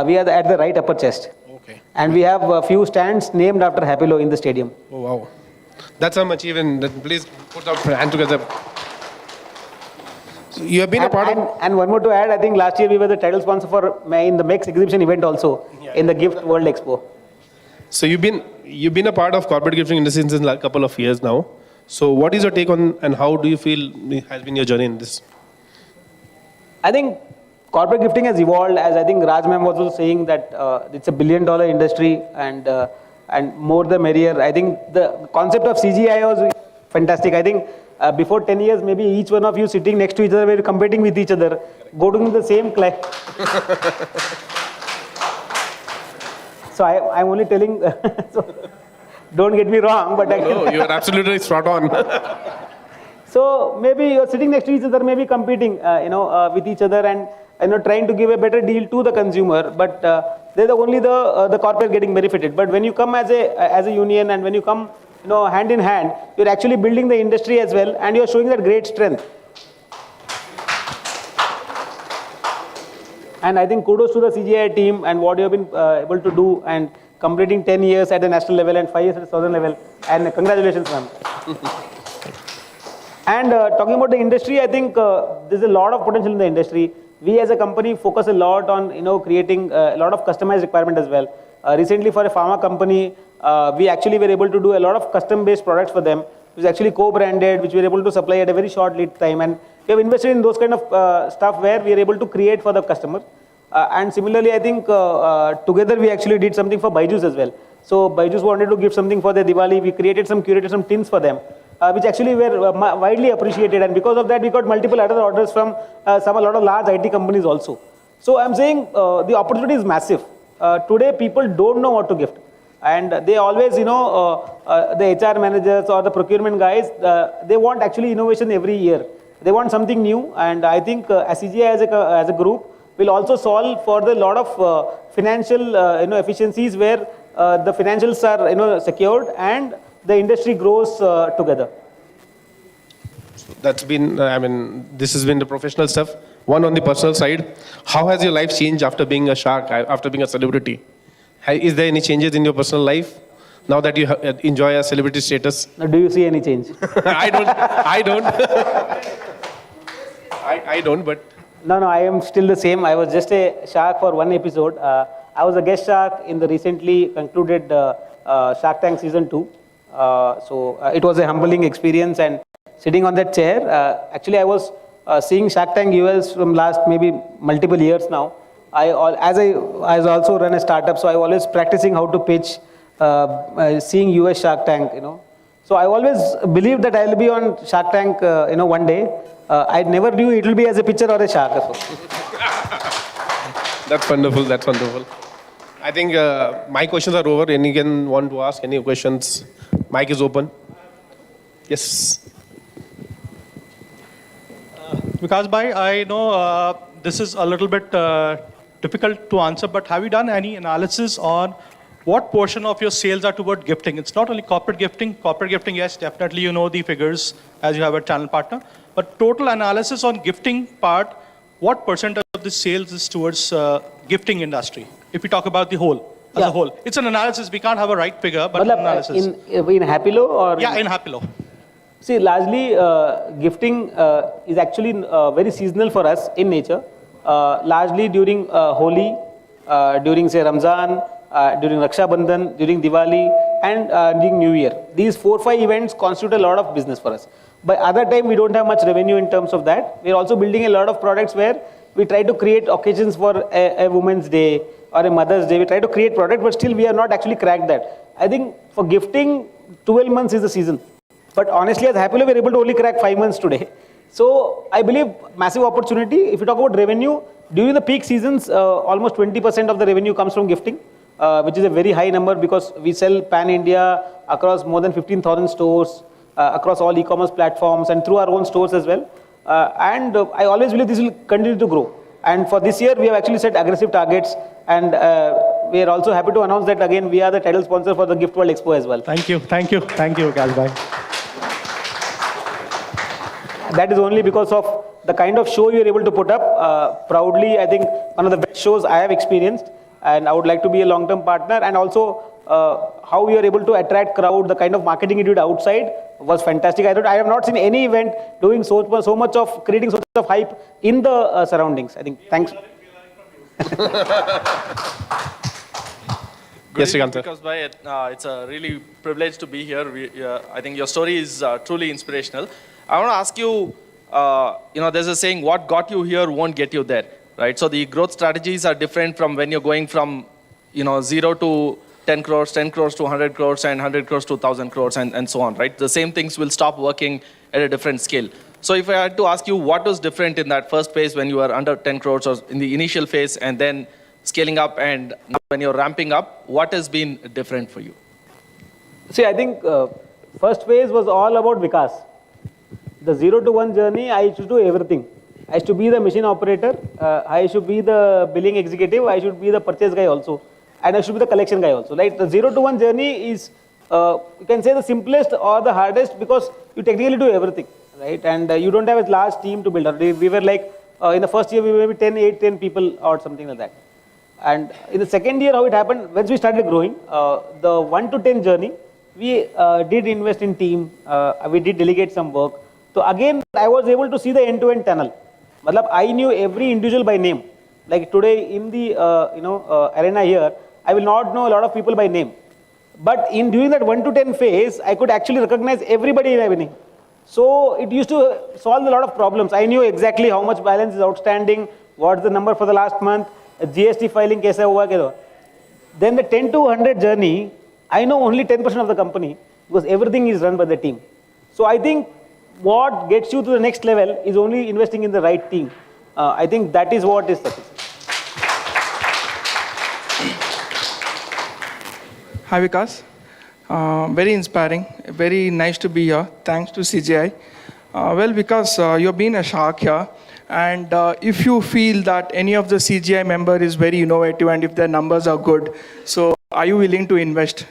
E: We are at the right upper chest.
N: Okay.
E: And we have a few stands named after Happilo in the stadium.
N: Oh, wow. That's how much even. Please put our hand together. So you have been a part of...
E: And one more to add, I think last year we were the title sponsor for in the MEX exhibition event also, in the Gift World Expo.
N: So you've been a part of corporate gifting industry since a couple of years now. So what is your take on, and how do you feel has been your journey in this?
E: I think corporate gifting has evolved, as I think Raj ma'am was also saying that it's a $1 billion industry, and more the merrier. I think the concept of CGAI was fantastic. I think before 10 years, maybe each one of you sitting next to each other, were competing with each other, go to the same class. So I'm only telling, so don't get me wrong, but
N: No, you are absolutely spot on.
E: So maybe you're sitting next to each other, maybe competing, with each other, and trying to give a better deal to the consumer. But they're only the corporate getting benefited. But when you come as a union, and when you come hand in hand, you're actually building the industry as well, and you're showing that great strength. And I think kudos to the CGI team and what you have been able to do, and completing 10 years at the national level and 5 years at the southern level. And congratulations, ma'am. And talking about the industry, I think there's a lot of potential in the industry. We as a company focus a lot on creating a lot of customized requirement as well. Recently for a pharma company, we actually were able to do a lot of custom-based products for them, which is actually co-branded, which we were able to supply at a very short lead time. And we have invested in those kind of stuff where we are able to create for the customer. And similarly, I think together we actually did something for Byju's as well. So Byju's wanted to give something for their Diwali. We curated some tins for them, which actually were widely appreciated. And because of that, we got multiple other orders from a lot of large IT companies also. So I'm saying the opportunity is massive. Today, people don't know what to gift. And they always, the HR managers or the procurement guys, they want actually innovation every year. They want something new. And I think CGI as a group will also solve for the lot of financial efficiencies where the financials are secured and the industry grows together.
N: That's been, this has been the professional stuff. One on the personal side, how has your life changed after being a shark, after being a celebrity? Is there any changes in your personal life now that you enjoy a celebrity status?
E: Now, do you see any change?
N: I don't, but...
E: No, I am still the same. I was just a shark for one episode. I was a guest shark in the recently concluded Shark Tank Season 2. So it was a humbling experience, and sitting on that chair, actually I was seeing Shark Tank US from last maybe multiple years now. I also run a startup, so I always practicing how to pitch, seeing US Shark Tank, So I always believed that I will be on Shark Tank, one day. I never knew it will be as a pitcher or a shark.
N: That's wonderful. That's wonderful. I think my questions are over. Anyone want to ask any questions? Mic is open. Yes.
O: Vikas bhai, I know this is a little bit difficult to answer, but have you done any analysis on what portion of your sales are toward gifting? It's not only corporate gifting. Corporate gifting, yes, definitely you know the figures as you have a channel partner. But total analysis on gifting part, what percentage of the sales is towards gifting industry? If we talk about the whole, as a whole. It's an analysis. We can't have a right figure, but an analysis.
E: In Happilo or?
O: Yeah, in Happilo.
E: See, largely gifting is actually very seasonal for us in nature. Largely during Holi, during say Ramzan, during Raksha Bandhan, during Diwali, and during New Year. These 4-5 events constitute a lot of business for us. By other time, we don't have much revenue in terms of that. We are also building a lot of products where we try to create occasions for a Women's Day or a Mother's Day. We try to create product, but still we have not actually cracked that. I think for gifting, 12 months is the season. But honestly, as Happily, we're able to only crack 5 months today. So I believe massive opportunity. If you talk about revenue, during the peak seasons, almost 20% of the revenue comes from gifting, which is a very high number because we sell pan-India across more than 15,000 stores, across all e-commerce platforms and through our own stores as well. And I always believe this will continue to grow. And for this year, we have actually set aggressive targets, and we are also happy to announce that again, we are the title sponsor for the Gift World Expo as well.
O: Thank you, Vikas bhai.
E: That is only because of the kind of show you are able to put up. Proudly, I think one of the best shows I have experienced, and I would like to be a long-term partner. And also, how you are able to attract crowd, the kind of marketing you did outside was fantastic. I have not seen any event doing so much of creating so much of hype in the surroundings. I think thanks.
D: Yes, because it's a really privilege to be here. I think your story is truly inspirational. I want to ask you, there's a saying, what got you here won't get you there, right? So the growth strategies are different from when you're going from, 0 to 10 crores, 10 crores to 100 crores, and 100 crores to 1,000 crores, and so on, right? The same things will stop working at a different scale. So if I had to ask you, what was different in that first phase when you were under 10 crores or in the initial phase and then scaling up, and now when you're ramping up, what has been different for you?
E: See, I think first phase was all about Vikas. The 0 to 1 journey, I used to do everything. I used to be the machine operator, I should be the billing executive, I should be the purchase guy also, and I should be the collection guy also. Like the 0 to 1 journey is, you can say the simplest or the hardest because you technically do everything, right? And you don't have a large team to build up. We were like, in the first year, we were maybe 10 people or something like that. And in the second year, how it happened, once we started growing, the 1 to 10 journey, we did invest in team, we did delegate some work. So again, I was able to see the end-to-end tunnel. I knew every individual by name. Like today in the arena here, I will not know a lot of people by name. But during that 1 to 10 phase, I could actually recognize everybody in my name. So it used to solve a lot of problems. I knew exactly how much balance is outstanding, what's the number for the last month, GST filing kaisa hua kya. Then the 10 to 100 journey, I know only 10% of the company because everything is run by the team. So I think what gets you to the next level is only investing in the right team. I think that is what is success.
P: Hi Vikas, very inspiring, very nice to be here. Thanks to CGI. Well, Vikas, you've been a shark here, and if you feel that any of the CGI member is very innovative and if their numbers are good, so are you willing to invest?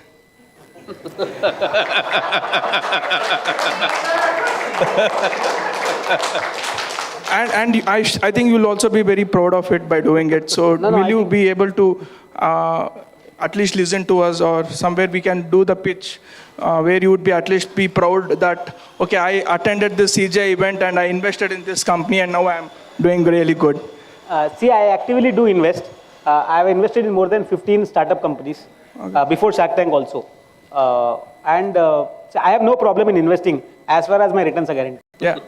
P: And I think you'll also be very proud of it by doing it. So will you be able to at least listen to us, or somewhere we can do the pitch where you would be at least be proud that, okay, I attended this CGI event and I invested in this company and now I'm doing really good.
E: See, I actively do invest. I have invested in more than 15 startup companies before Shark Tank also. So I have no problem in investing as far as my returns are guaranteed.
P: Yeah.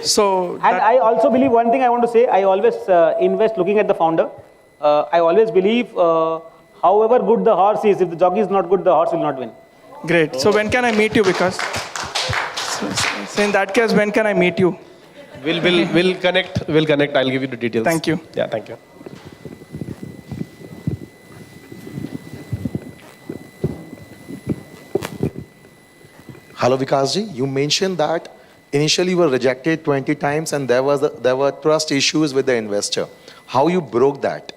P: So
E: and I also believe one thing I want to say, I always invest looking at the founder. I always believe however good the horse is, if the jockey is not good, the horse will not win.
P: Great. So when can I meet you, Vikas? So in that case, when can I meet you?
N: We'll connect. We'll connect. I'll give you the details.
P: Thank you.
N: Yeah, thank you.
H: Hello, Vikasji. You mentioned that initially you were rejected 20 times and there were trust issues with the investor. How you broke that?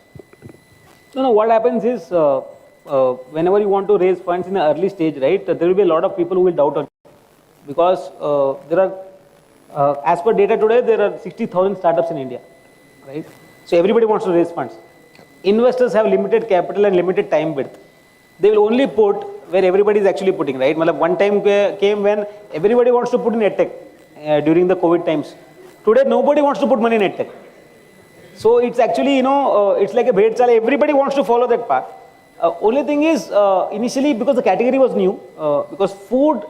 E: No, what happens is, whenever you want to raise funds in the early stage, right, there will be a lot of people who will doubt on you. Because there are, as per data today, there are 60,000 startups in India, right? So everybody wants to raise funds. Investors have limited capital and limited time width. They will only put where everybody is actually putting, right? One time came when everybody wants to put in EdTech during the COVID times. Today, nobody wants to put money in EdTech. So it's actually, it's like a bhed chala. Everybody wants to follow that path. Only thing is, initially, because the category was new, because food,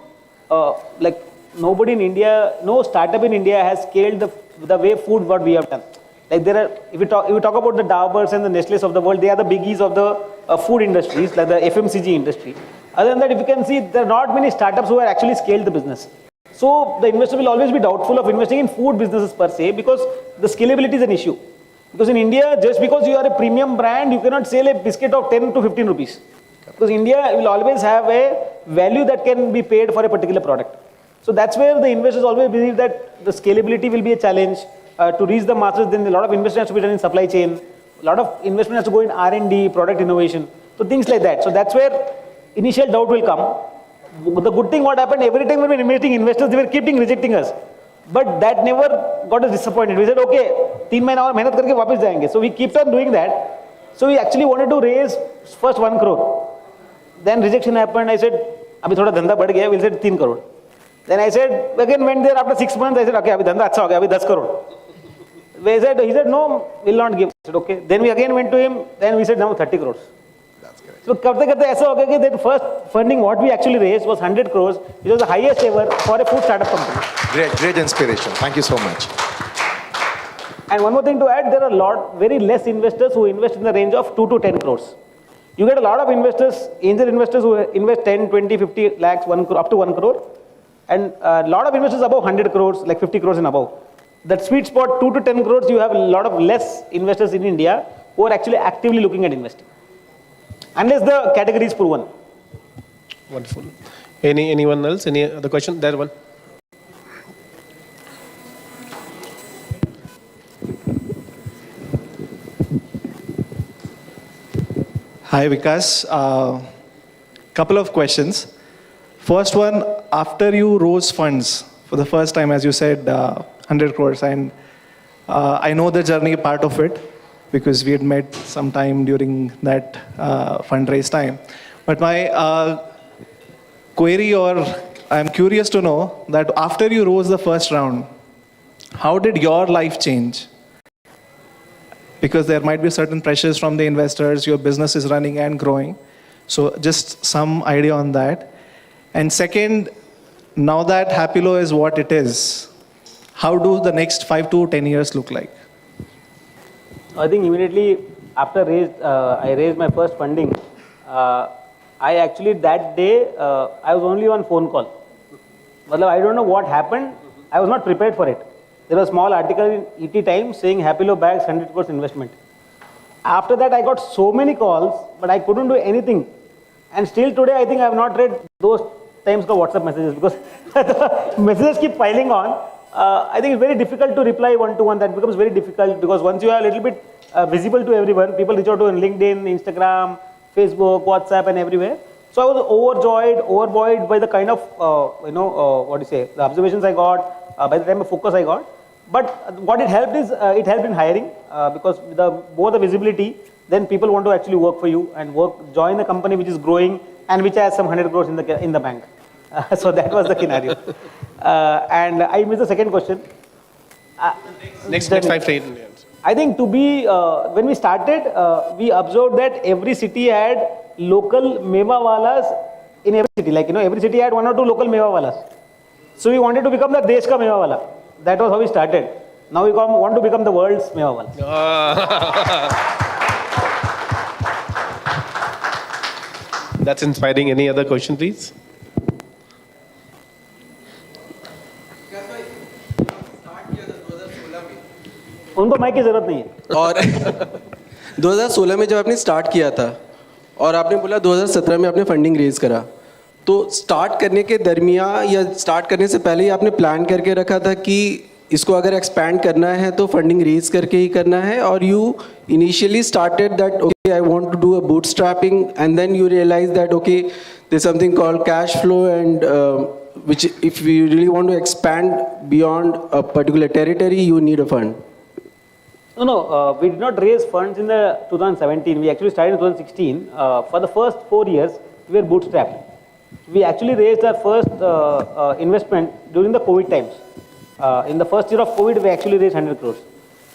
E: like nobody in India, no startup in India has scaled the way food what we have done. Like there are, if you talk about the Daburs and the Nestles of the world, they are the biggies of the food industries, like the FMCG industry. Other than that, if you can see, there are not many startups who have actually scaled the business. So the investor will always be doubtful of investing in food businesses per se, because the scalability is an issue. Because in India, just because you are a premium brand, you cannot sell a biscuit of 10 to 15 rupees. Because India will always have a value that can be paid for a particular product. So that's where the investors always believe that the scalability will be a challenge. To reach the masses, then a lot of investment has to be done in supply chain. A lot of investment has to go in R&D, product innovation. So things like that. So that's where initial doubt will come. The good thing what happened, every time we were investing investors, they were keeping rejecting us. But that never got us disappointed. We said, okay, 3 months और मेहनत करके वापस जाएंगे. So we kept on doing that. So we actually wanted to raise first 1 crore. Then rejection happened. I said, अभी थोड़ा धंधा बढ़ गया. We'll say 3 crore. Then I said, again went there after 6 months. I said, okay, अभी धंधा अच्छा हो गया. अभी 10 crore. He said, no, will not give. I said, okay. Then we again went to him. Then we said, now 30 crores. So करते करते ऐसा हो गया कि that first funding what we actually raised was 100 crores, which was the highest ever for a food startup company.
H: Great inspiration. Thank you so much.
E: And one more thing to add, there are very less investors who invest in the range of 2 to 10 crores. You get a lot of investors, angel investors who invest 10, 20, 50 lakhs, 1 crore, up to 1 crore. And a lot of investors above 100 crores, like 50 crores and above. That sweet spot, 2 to 10 crores, you have a lot of less investors in India who are actually actively looking at investing. Unless the category is proven.
N: Wonderful. Anyone else? Any other question? There one.
Q: Hi Vikas, couple of questions. First one, after you rose funds for the first time, as you said, 100 crores, and I know the journey part of it because we had met sometime during that fundraise time. But my query, or I'm curious to know that after you rose the first round, how did your life change? Because there might be certain pressures from the investors, your business is running and growing. So just some idea on that. And second, now that Happilo is what it is, how do the next 5 to 10 years look like?
E: I think immediately after I raised my first funding, I actually that day, I was only on phone call. I don't know what happened. I was not prepared for it. There was a small article in ET Times saying Happilo bags 100 crores investment. After that, I got so many calls, but I couldn't do anything. And still today, I think I have not read those times of WhatsApp messages because the messages keep piling on. I think it's very difficult to reply one-to-one. That becomes very difficult because once you are a little bit visible to everyone, people reach out to you on LinkedIn, Instagram, Facebook, WhatsApp, and everywhere. So I was overjoyed by the kind of, the observations I got, by the time of focus I got. But what it helped is, it helped in hiring because both the visibility, then people want to actually work for you and join a company which is growing and which has some 100 crores in the bank. So that was the scenario. And I missed the second question.
N: Next 5 to 8 years.
E: I think when we started, we observed that every city had local meva walas in every city. Like, every city had 1 or 2 local meva walas. So we wanted to become the Desh ka meva wala. That was how we started. Now we want to become the world's meva wala.
N: That's inspiring. Any other question, please?
E: उनको mic की जरूरत नहीं है।
R: और 2016 में जब आपने start किया था और आपने बोला 2017 में आपने फंडिंग रेज करा, तो स्टार्ट करने के दरमियान या स्टार्ट करने से पहले ही आपने प्लान करके रखा था कि इसको अगर एक्सपैंड करना है तो फंडिंग रेज करके ही करना है, और you initially started that okay I want to do a bootstrapping and then you realize that okay there is something called cash flow and which if we really want to expand beyond a particular territory, you need a fund.
E: No, we did not raise funds in the 2017. We actually started in 2016. For the first 4 years, we were bootstrapped. We actually raised our first investment during the COVID times. In the first year of COVID, we actually raised 100 crores.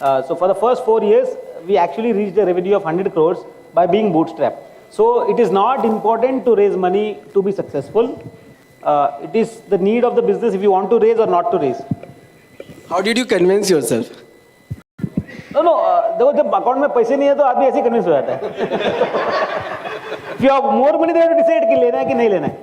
E: So for the first 4 years, we actually reached a revenue of 100 crores by being bootstrapped. So it is not important to raise money to be successful. It is the need of the business if you want to raise or not to raise.
R: How did you convince yourself?
E: No, देखो जब account में पैसे नहीं है तो आदमी ऐसे ही convince हो जाता है. If you have more money, they have to decide कि लेना है कि नहीं लेना है.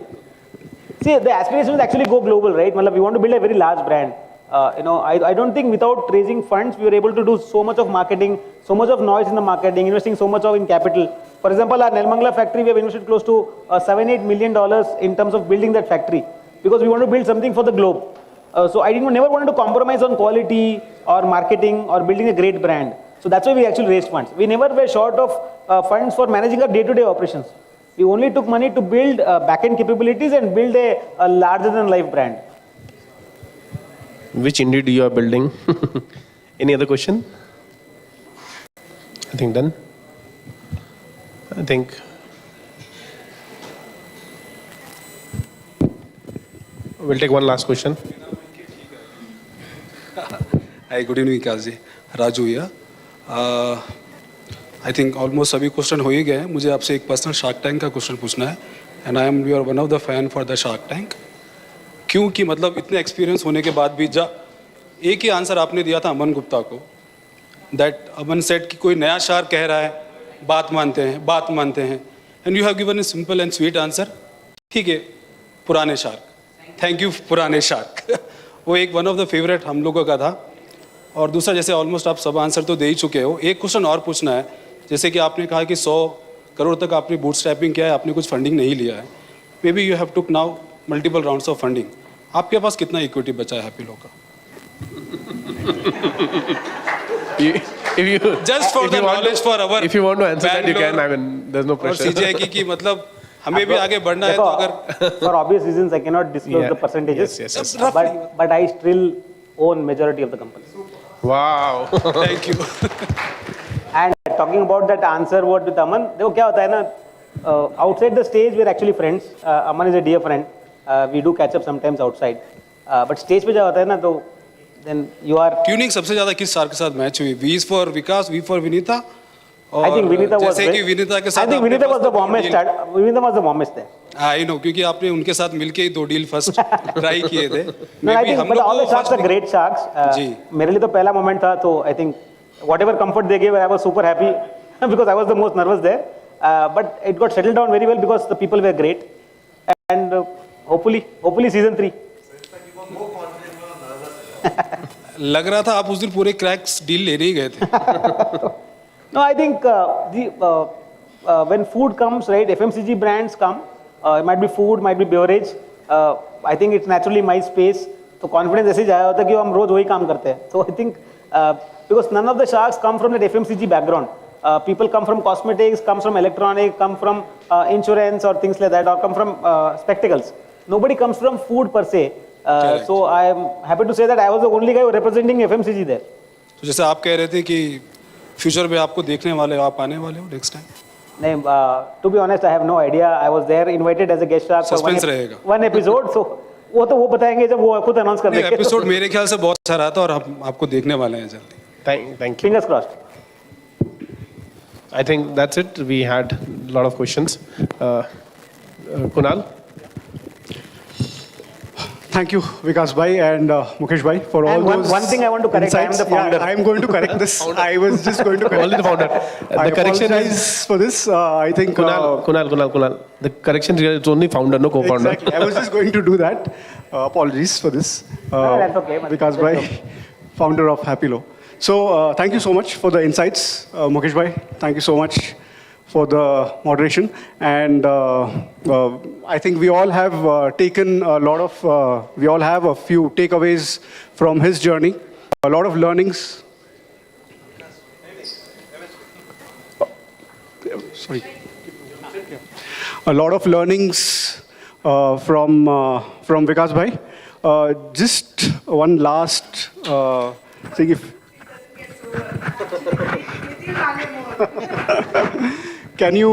E: See, the aspirations actually go global, right? मतलब we want to build a very large brand. I don't think without raising funds, we were able to do so much of marketing, so much of noise in the marketing, investing so much of in capital. For example, our Nelmangla factory, we have invested close to $7-8 million in terms of building that factory because we want to build something for the globe. So I never wanted to compromise on quality or marketing or building a great brand. So that's why we actually raised funds. We never were short of funds for managing our day-to-day operations. We only took money to build back-end capabilities and build a larger-than-life brand.
N: Which indeed you are building. Any other question? I think done. I think we'll take one last question.
S: Hi, good evening, Vikas ji. Raju here. I think almost सभी question हो ही गए हैं. मुझे आपसे एक personal shark tank का question पूछना है. And I am your one of the fan for the shark tank. क्योंकि मतलब इतने एक्सपीरियंस होने के बाद भी एक ही आंसर आपने दिया था अमन गुप्ता को. दैट अमन सेट कि कोई नया शार्क कह रहा है, बात मानते हैं. And you have given a simple and sweet answer. ठीक है, पुराने शार्क. थैंक यू पुराने शार्क. वो एक वन ऑफ द फेवरेट हम लोगों का था. और दूसरा, जैसे ऑलमोस्ट आप सब आंसर तो दे ही चुके हो, एक क्वेश्चन और पूछना है. जैसे कि आपने कहा कि 100 करोड़ तक आपने बूटस्ट्रैपिंग किया है, आपने कुछ फंडिंग नहीं लिया है. May be you have took now multiple rounds of funding. आपके पास कितना इक्विटी बचा है हैप्पीलो का? Just for the knowledge for our
N: if you want to answer that, you can. I mean, there's no pressure.
S: और CGAI की मतलब हमें भी आगे बढ़ना है तो अगर
E: for obvious reasons I cannot disclose the percentages.
N: Yes.
E: But I still own majority of the company.
N: Wow.
S: Thank you.
E: And talking about that answer what with Aman, देखो क्या होता है ना, outside the stage we are actually friends. Aman is a dear friend. We do catch up sometimes outside. But stage पे जब होता है ना तो then you are.
S: ट्यूनिंग सबसे ज्यादा किस शार्क के साथ मैच हुई? V is for Vikas, V for Vinita.
E: I think Vinita was.
S: जैसे कि विनीता के साथ.
E: I think Vinita was the warmest. Vinita was the warmest there.
S: I know, क्योंकि आपने उनके साथ मिलके ही 2 डील फर्स्ट ट्राई किए थे.
E: No, I think but all the sharks are great sharks.
S: जी.
E: मेरे लिए तो पहला मोमेंट था तो I think whatever comfort they gave I was super happy because I was the most nervous there. But it got settled down very well because the people were great and hopefully season 3.
S: लग रहा था आप उस दिन पूरे cracks deal लेने ही गए थे.
E: No, I think when food comes, right, FMCG brands come. It might be food, might be beverage. I think it's naturally my space. तो confidence ऐसे जाया होता है कि हम रोज वही काम करते हैं. So I think because none of the sharks come from that FMCG background. People come from cosmetics, comes from electronics, come from insurance or things like that, or come from spectacles. Nobody comes from food per se. So I am happy to say that I was the only guy representing FMCG there.
S: तो जैसे आप कह रहे थे कि future में आपको देखने वाले हो, आप आने वाले हो नेक्स्ट टाइम?
E: नहीं, to be honest, I have no idea. I was there invited as a guest star for one episode. So वो बताएंगे जब वो खुद अनाउंस कर देंगे.
S: एपिसोड मेरे ख्याल से बहुत अच्छा रहा था और हम आपको देखने वाले हैं जल्दी.
N: Thank you.
E: Fingers crossed.
N: I think that's it. We had a lot of questions. Kunal?
B: Thank you, Vikas bhai and Mukesh bhai for all those.
E: One thing I want to correct.
B: Insights.
E: I am the founder.
B: Yeah, I am going to correct this. I was just going to correct.
N: Only the founder.
B: I
N: The correction
B: apologize for this. I think
N: Kunal. The correction is it's only founder, no co-founder.
B: Exactly. I was just going to do that. Apologies for this.
E: That's okay.
B: Vikas bhai, founder of Happylo. So thank you so much for the insights, Mukesh bhai. Thank you so much for the moderation. And I think we all have taken a lot of, we all have a few takeaways from his journey, a lot of learnings. Sorry. A lot of learnings from Vikas bhai. Just one last thing, if can you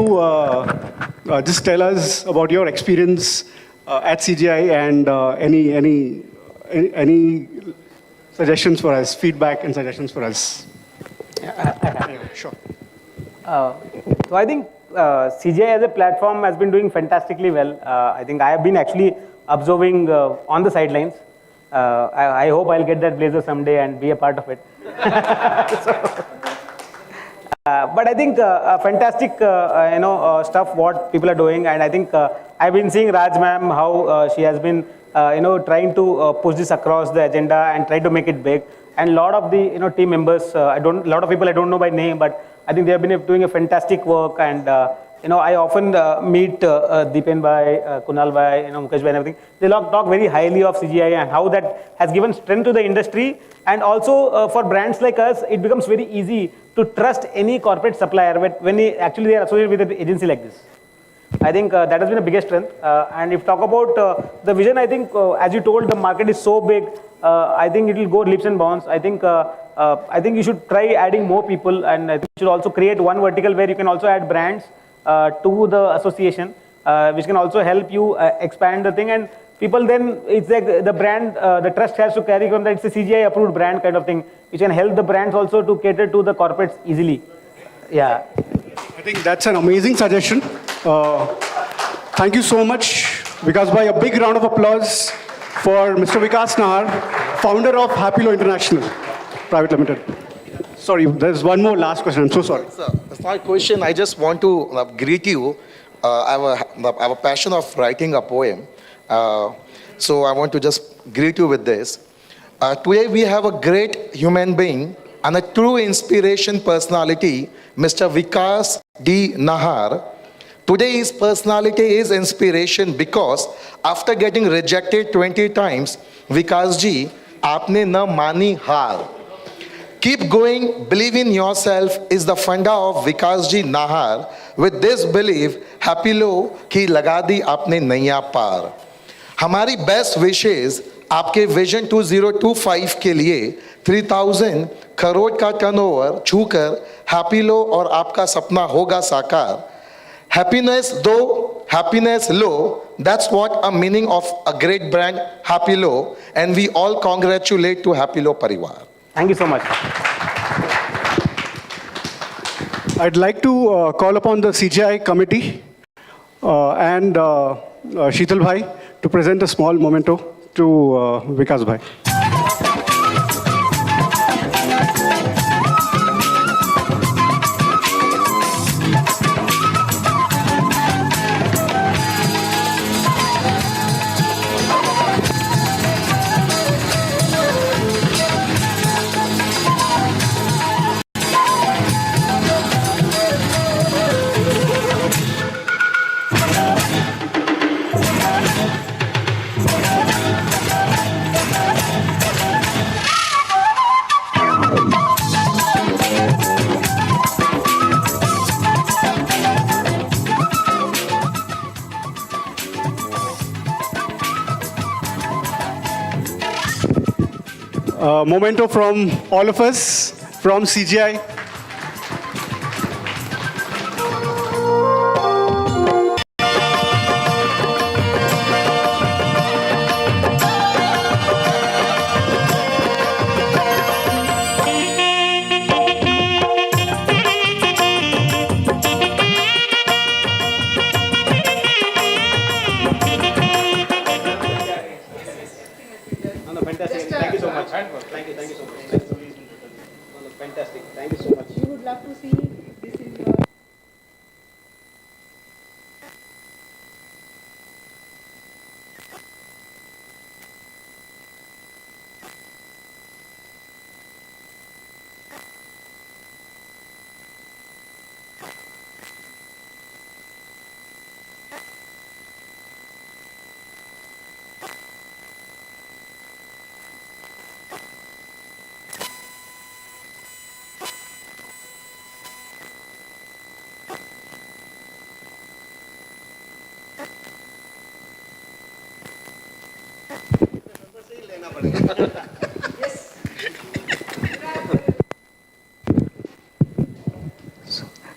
B: just tell us about your experience at CGI and any suggestions for us, feedback and suggestions for us? sure.
E: So I think CGI as a platform has been doing fantastically well. I think I have been actually observing on the sidelines. I hope I'll get that blazer someday and be a part of it. But I think fantastic, stuff what people are doing, and I think I've been seeing Raj ma'am how she has been, trying to push this across the agenda and try to make it big. And a lot of the team members, a lot of people I don't know by name, but I think they have been doing a fantastic work. And I often meet Deepen bhai, Kunal bhai, Mukesh bhai, and everything. They talk very highly of CGI and how that has given strength to the industry. And also for brands like us, it becomes very easy to trust any corporate supplier when they are associated with an agency like this. I think that has been the biggest strength. And if talk about the vision, I think as you told, the market is so big. I think it will go leaps and bounds. I think you should try adding more people, and I think you should also create one vertical where you can also add brands to the association, which can also help you expand the thing. And people then, it's like the brand, the trust has to carry on that it's a CGI approved brand kind of thing, which can help the brands also to cater to the corporates easily. Yeah.
B: I think that's an amazing suggestion. Thank you so much, Vikas bhai. A big round of applause for Mr. Vikas Nahar, founder of Happilo International Private Limited. Sorry, there's one more last question. I'm so sorry.
H: It's not a question. I just want to greet you. I have a passion of writing a poem. So I want to just greet you with this. Today we have a great human being and a true inspiration personality, Mr. Vikas D. Nahar. Today his personality is inspiration because after getting rejected 20 times, Vikas ji, aapne na mani haar. Keep going, believe in yourself is the funda of Vikas ji Nahar. With this belief, Happilo ki laga di aapne naiya par. हमारी best विशेष आपके vision 2025 के लिए 3000 करोड़ का turnover छूकर हैप्पीलो और आपका सपना होगा साकार. Happiness though, happiness low, that's what a meaning of a great brand, Happilo, and we all congratulate to Happilo Parivar.
E: Thank you so much.
B: I'd like to call upon the CGI committee and Sheetal bhai to present a small memento to Vikas bhai. Memento from all of us, from CGI.
E: Fantastic. Thank you so much. Thank you so much. Fantastic. Thank you so much.
A: We would love to see this in your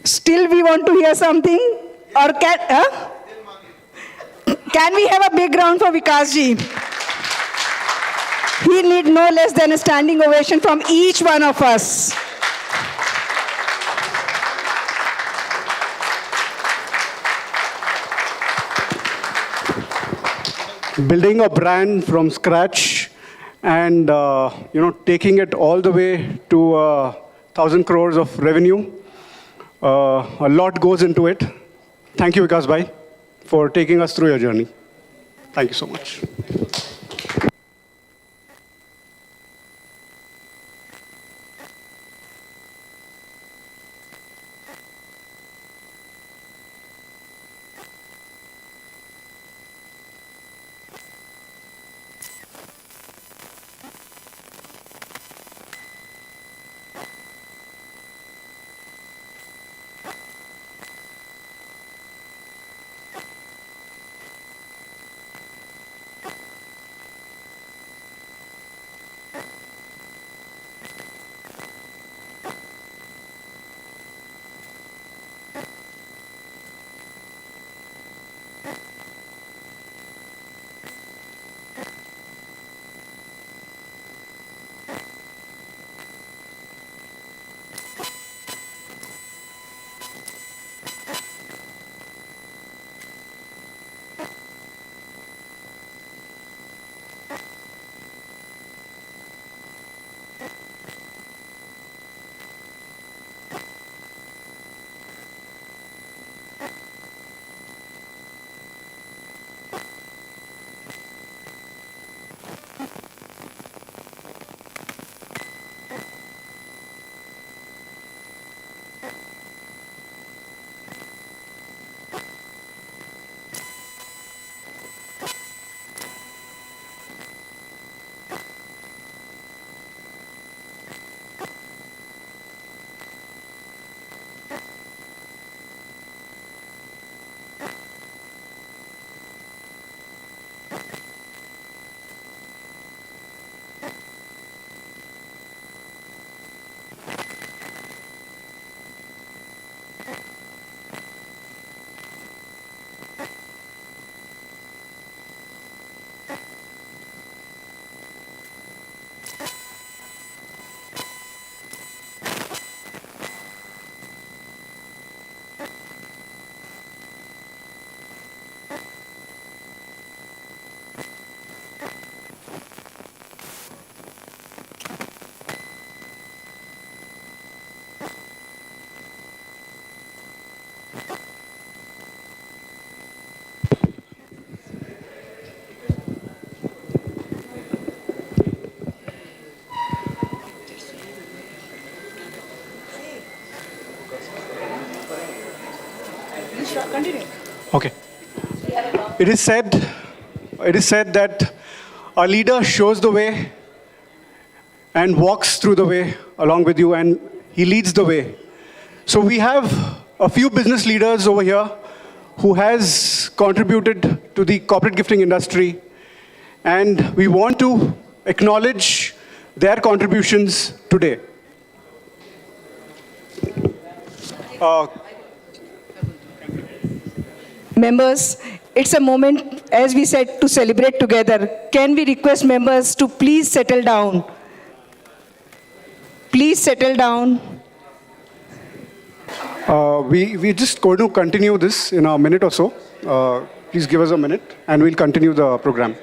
A: Still we want to hear something? Or can we have a big round for Vikas ji? He need no less than a standing ovation from each one of us.
B: building a brand from scratch and taking it all the way to 1,000 crores of revenue. A lot goes into it. Thank you, Vikas Bhai, for taking us through your journey. Thank you so much. Okay. It is said that a leader shows the way and walks through the way along with you, and he leads the way. So we have a few business leaders over here who has contributed to the corporate gifting industry, and we want to acknowledge their contributions today.
A: Members, it's a moment, as we said, to celebrate together. Can we request members to please settle down? Please settle down.
B: We're just going to continue this in a minute or so. Please give us a minute and we'll continue the program.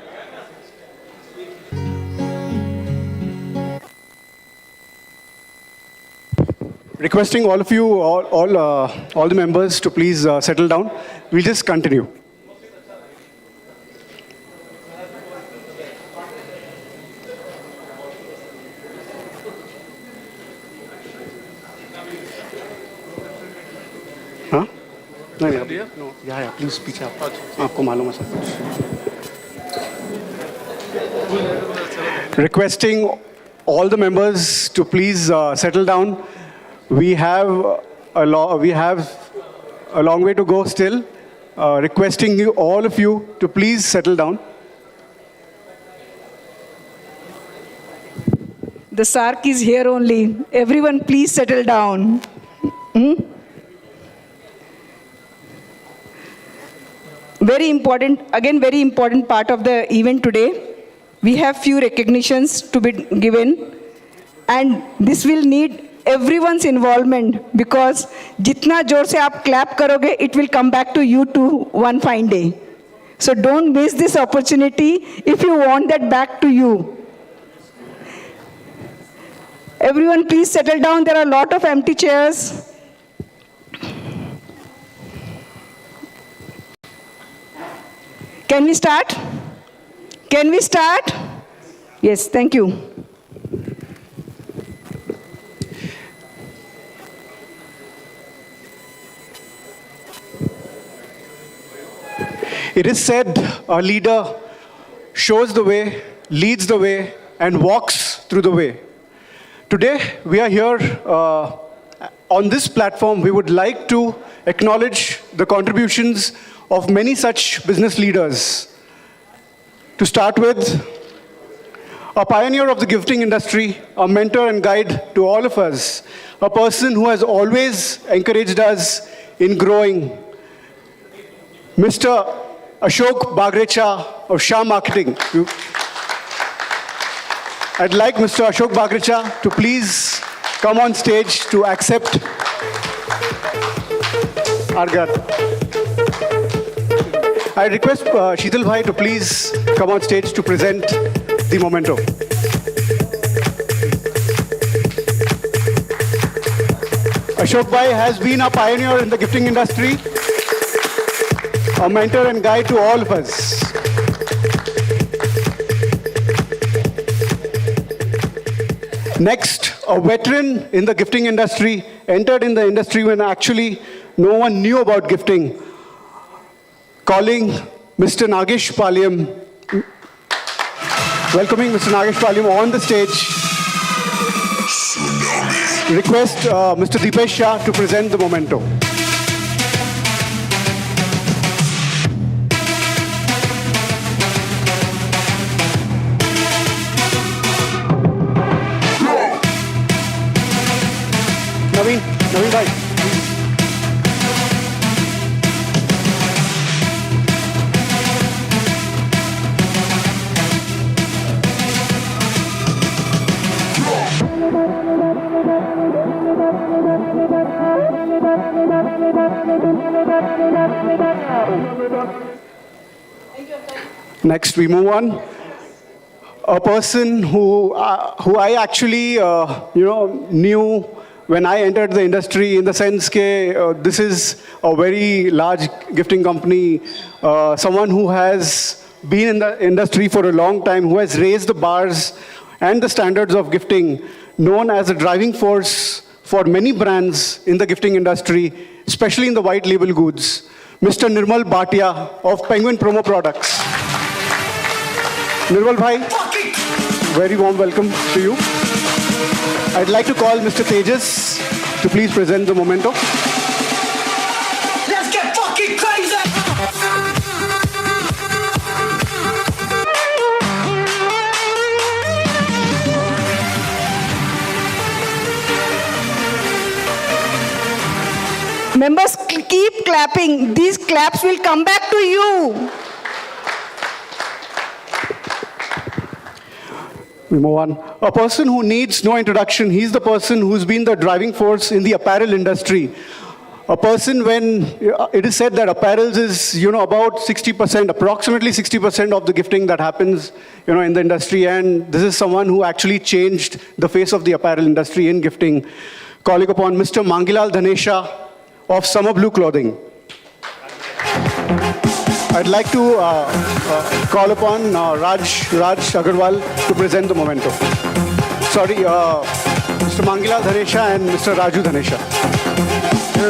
B: Requesting all of you, all the members to please settle down. We'll just continue. हाँ? नहीं या please पीछे आपको मालूम है सब कुछ. Requesting all the members to please settle down. We have a long way to go still. Requesting you, all of you, to please settle down.
A: The Sark is here only. Everyone, please settle down. Very important, again, very important part of the event today. We have few recognitions to be given, and this will need everyone's involvement, because jitna jor se aap clap karoge, it will come back to you too one fine day. So don't miss this opportunity if you want that back to you. Everyone, please settle down. There are a lot of empty chairs. Can we start? Can we start? Yes, thank you.
B: It is said a leader shows the way, leads the way, and walks through the way. Today, we are here on this platform. We would like to acknowledge the contributions of many such business leaders. To start with, a pioneer of the gifting industry, a mentor and guide to all of us, a person who has always encouraged us in growing, Mr. Ashok Bagrecha of Shah Marketing. I'd like Mr. Ashok Bagrecha to please come on stage to accept our guard. I request Sheetal Bhai to please come on stage to present the memento. Ashok Bhai has been a pioneer in the gifting industry, a mentor and guide to all of us. Next, a veteran in the gifting industry, entered in the industry when actually no one knew about gifting. Calling Mr. Nagesh Palyam, welcoming Mr. Nagesh Palyam on the stage. Request Mr. Deepesh Shah to present the memento. Naveen bhai. Next, we move on. A person who I actually, knew when I entered the industry, in the sense that this is a very large gifting company, someone who has been in the industry for a long time, who has raised the bars and the standards of gifting, known as a driving force for many brands in the gifting industry, especially in the white label goods, Mr. Nirmal Bhatia of Penguin Promo Products. Nirmal Bhai, very warm welcome to you. I'd like to call Mr. Tejas to please present the memento.
L: Let's get fucking crazy!
A: Members, keep clapping. These claps will come back to you.
B: We move on. A person who needs no introduction. He's the person who's been the driving force in the apparel industry. A person when it is said that apparels is, about 60%, approximately 60% of the gifting that happens, in the industry. And this is someone who actually changed the face of the apparel industry in gifting. Calling upon Mr. Mangilal Dhanesha of Summer Blue Clothing. I'd like to call upon Raj Agarwal to present the memento. Sorry, Mr. Mangilal Dhanesha and Mr. Raju Dhanesha.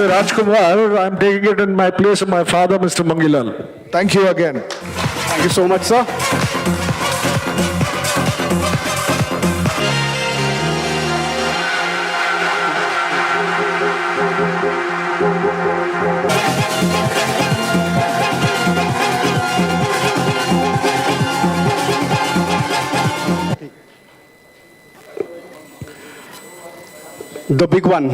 G: Rajkumar, I'm taking it in my place of my father, Mr. Mangilal. Thank you again.
B: Thank you so much, sir. The big one.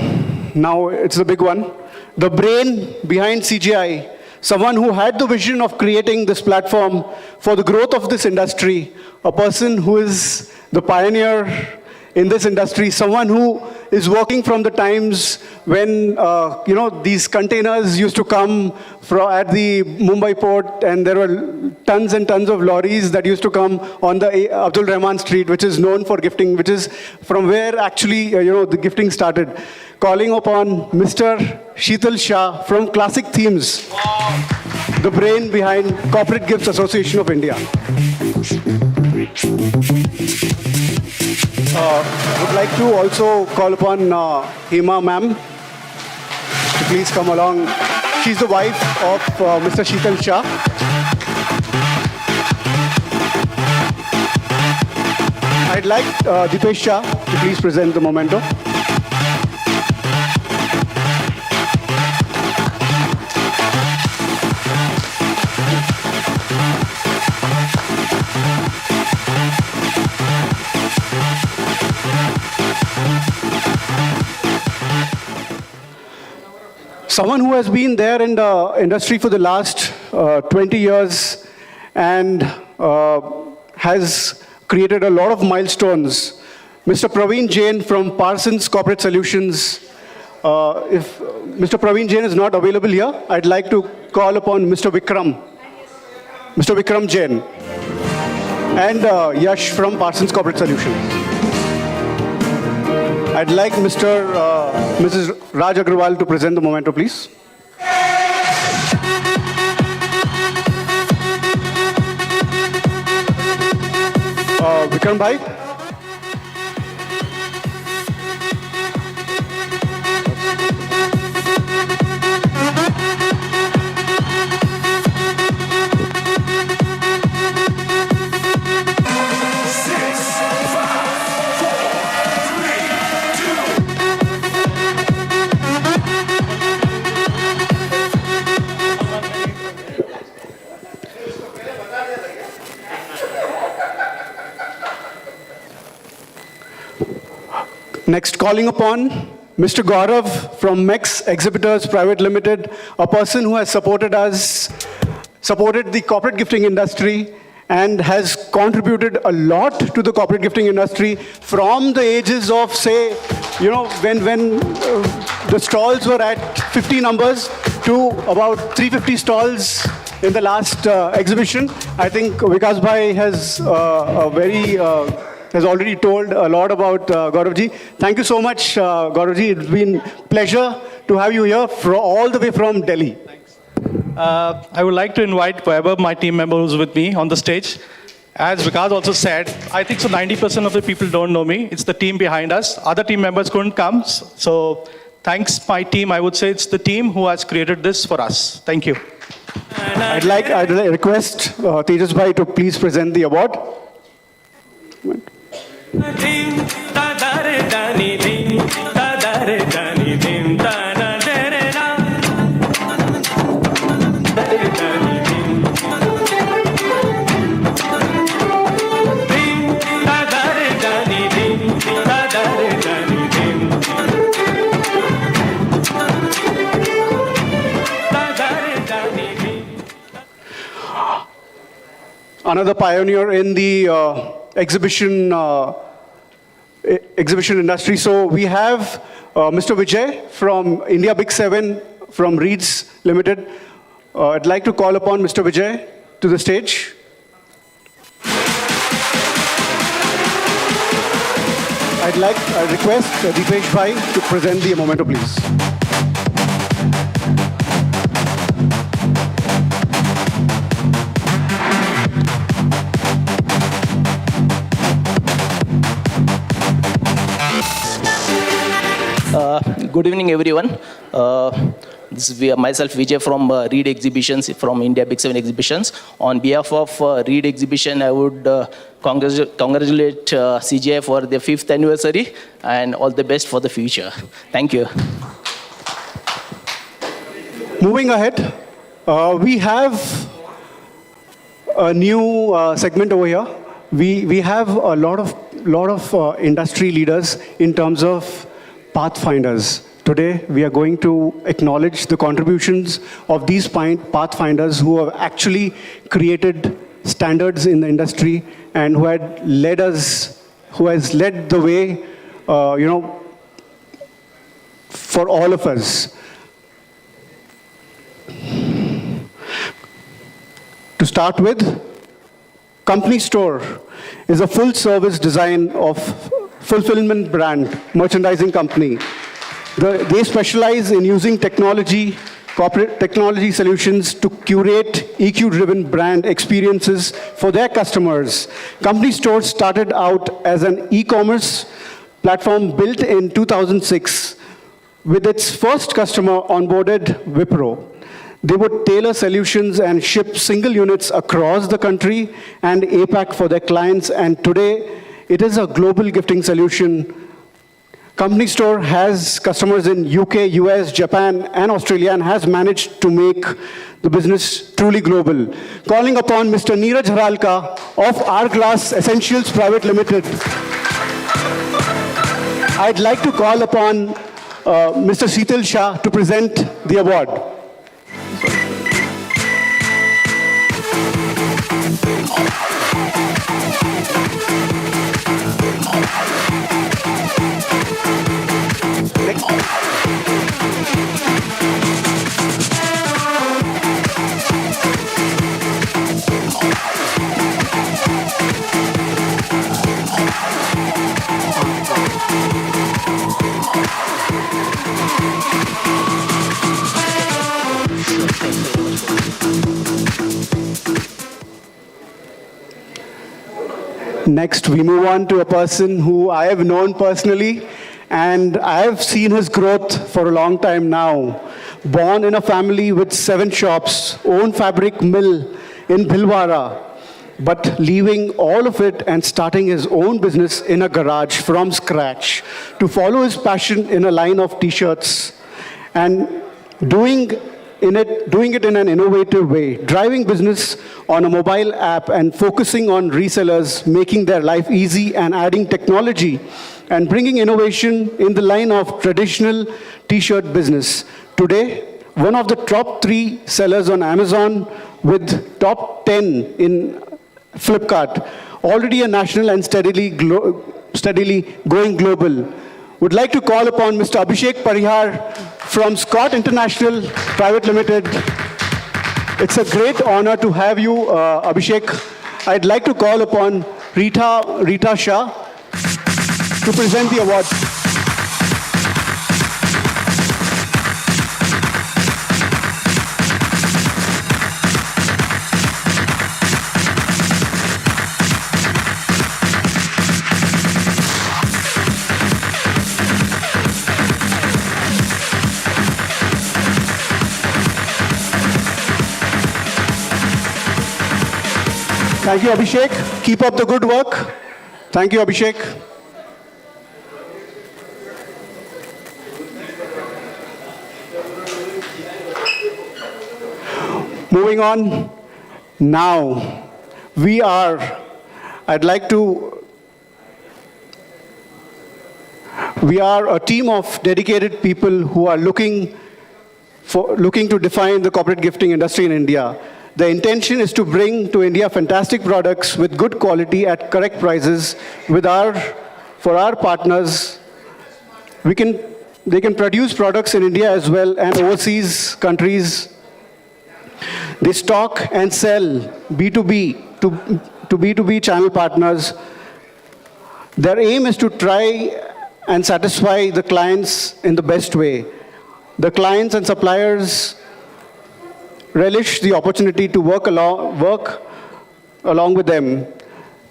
B: Now it's the big one. The brain behind CGAI, someone who had the vision of creating this platform for the growth of this industry, a person who is the pioneer in this industry, someone who is working from the times when, these containers used to come at the Mumbai port, and there were tons and tons of lorries that used to come on the Abdul Rahman Street, which is known for gifting, which is from where actually, the gifting started. Calling upon Mr. Sheetal Shah from Classic Themes, the brain behind Corporate Gifts Association of India. Would like to also call upon Hema ma'am to please come along. She's the wife of Mr. Sheetal Shah. I'd like Dipesh Shah to please present the memento. Someone who has been there in the industry for the last 20 years and has created a lot of milestones. Mr. Praveen Jain from Parsons Corporate Solutions. If Mr. Praveen Jain is not available here, I'd like to call upon Mr. Vikram Jain, and Yash from Parsons Corporate Solutions. I'd like Mrs. Raj Agrawal to present the memento, please. Vikram bhai. Next, calling upon Mr. Gaurav from Mex Exhibitors Private Limited, a person who has supported the corporate gifting industry and has contributed a lot to the corporate gifting industry from the ages of, say, when the stalls were at 50 numbers to about 350 stalls in the last exhibition. I think Vikas Bhai has already told a lot about Gauravji. Thank you so much, Gauravji. It's been a pleasure to have you here all the way from Delhi.
O: I would like to invite whoever my team member who's with me on the stage. As Vikas also said, I think so 90% of the people don't know me. It's the team behind us. Other team members couldn't come. So thanks my team. I would say it's the team who has created this for us. Thank you.
B: I'd request Tejas Bhai to please present the award. Another pioneer in the exhibition industry. So we have Mr. Vijay from India Big 7 from Reeds Limited. I'd like to call upon Mr. Vijay to the stage. I request Dipesh Bhai to present the memento, please.
T: Good evening, everyone. This is myself, Vijay, from Reed Exhibitions, from India Big 7 Exhibitions. On behalf of Reed Exhibition, I would congratulate CGAI for their 5th anniversary and all the best for the future. Thank you.
B: Moving ahead, we have a new segment over here. We have a lot of industry leaders in terms of pathfinders. Today, we are going to acknowledge the contributions of these pathfinders who have actually created standards in the industry and who had led us who has led the way, for all of us. To start with, Company Store is a full-service design of fulfillment brand, merchandising company. They specialize in using corporate technology solutions to curate EQ-driven brand experiences for their customers. Company Store started out as an e-commerce platform built in 2006 with its first customer onboarded Wipro. They would tailor solutions and ship single units across the country and APAC for their clients, and today it is a global gifting solution. Company Store has customers in UK, US, Japan, and Australia, and has managed to make the business truly global. Calling upon Mr. Neeraj Haralka of Hourglass Essentials Private Limited. I'd like to call upon Mr. Sheetal Shah to present the award. Next, we move on to a person who I have known personally, and I have seen his growth for a long time now. Born in a family with 7 shops, own fabric mill in Bhilwara, but leaving all of it and starting his own business in a garage from scratch to follow his passion in a line of t-shirts and doing it in an innovative way, driving business on a mobile app and focusing on resellers, making their life easy and adding technology and bringing innovation in the line of traditional t-shirt business. Today, one of the top 3 sellers on Amazon with top 10 in Flipkart, already a national and steadily going global. Would like to call upon Mr. Abhishek Parihar from Scott International Private Limited. It's a great honor to have you, Abhishek. I'd like to call upon Rita Shah to present the award. Thank you, Abhishek. Keep up the good work. Thank you, Abhishek. Moving on, now we are a team of dedicated people who are looking to define the corporate gifting industry in India. The intention is to bring to India fantastic products with good quality at correct prices for our partners. They can produce products in India as well and overseas countries. They stock and sell B2B to B2B channel partners. Their aim is to try and satisfy the clients in the best way. The clients and suppliers relish the opportunity to work along with them.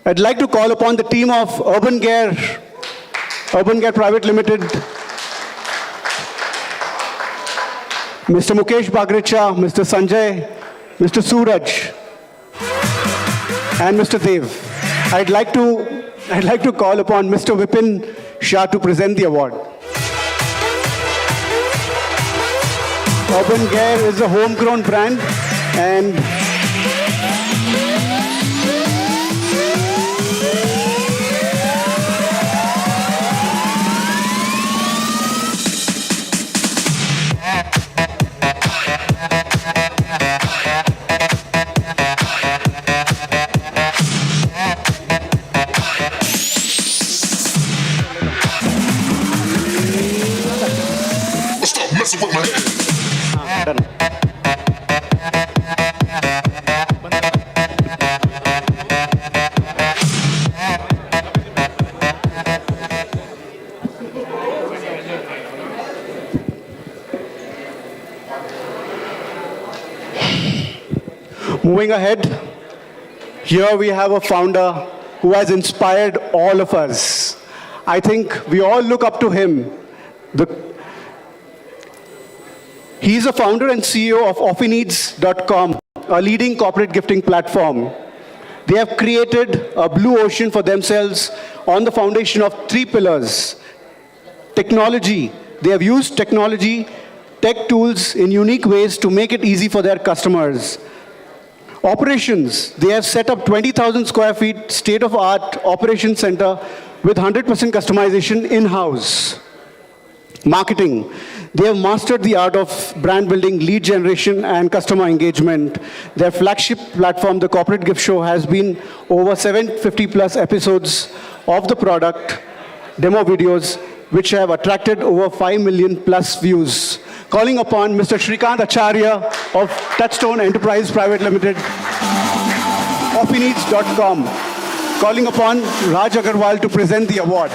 B: I'd like to call upon the team of Urban Gear Private Limited, Mr. Mukesh Bagricha, Mr. Sanjay, Mr. Suraj, and Mr. Dev. I'd like to call upon Mr. Vipin Shah to present the award. Urban Gear is a homegrown brand and Moving ahead, here we have a founder who has inspired all of us. I think we all look up to him. He's a founder and CEO of OffiNeeds.com, a leading corporate gifting platform. They have created a blue ocean for themselves on the foundation of 3 pillars. Technology. They have used technology, tech tools in unique ways to make it easy for their customers. Operations. They have set up 20,000 square feet state-of-art operations center with 100% customization in-house. Marketing. They have mastered the art of brand building, lead generation, and customer engagement. Their flagship platform, the Corporate Gift Show, has been over 750 plus episodes of the product, demo videos, which have attracted over 5 million plus views. Calling upon Mr. Shrikant Acharya of Touchstone Enterprise Private Limited, OffiNeeds.com. Calling upon Raj Agarwal to present the award.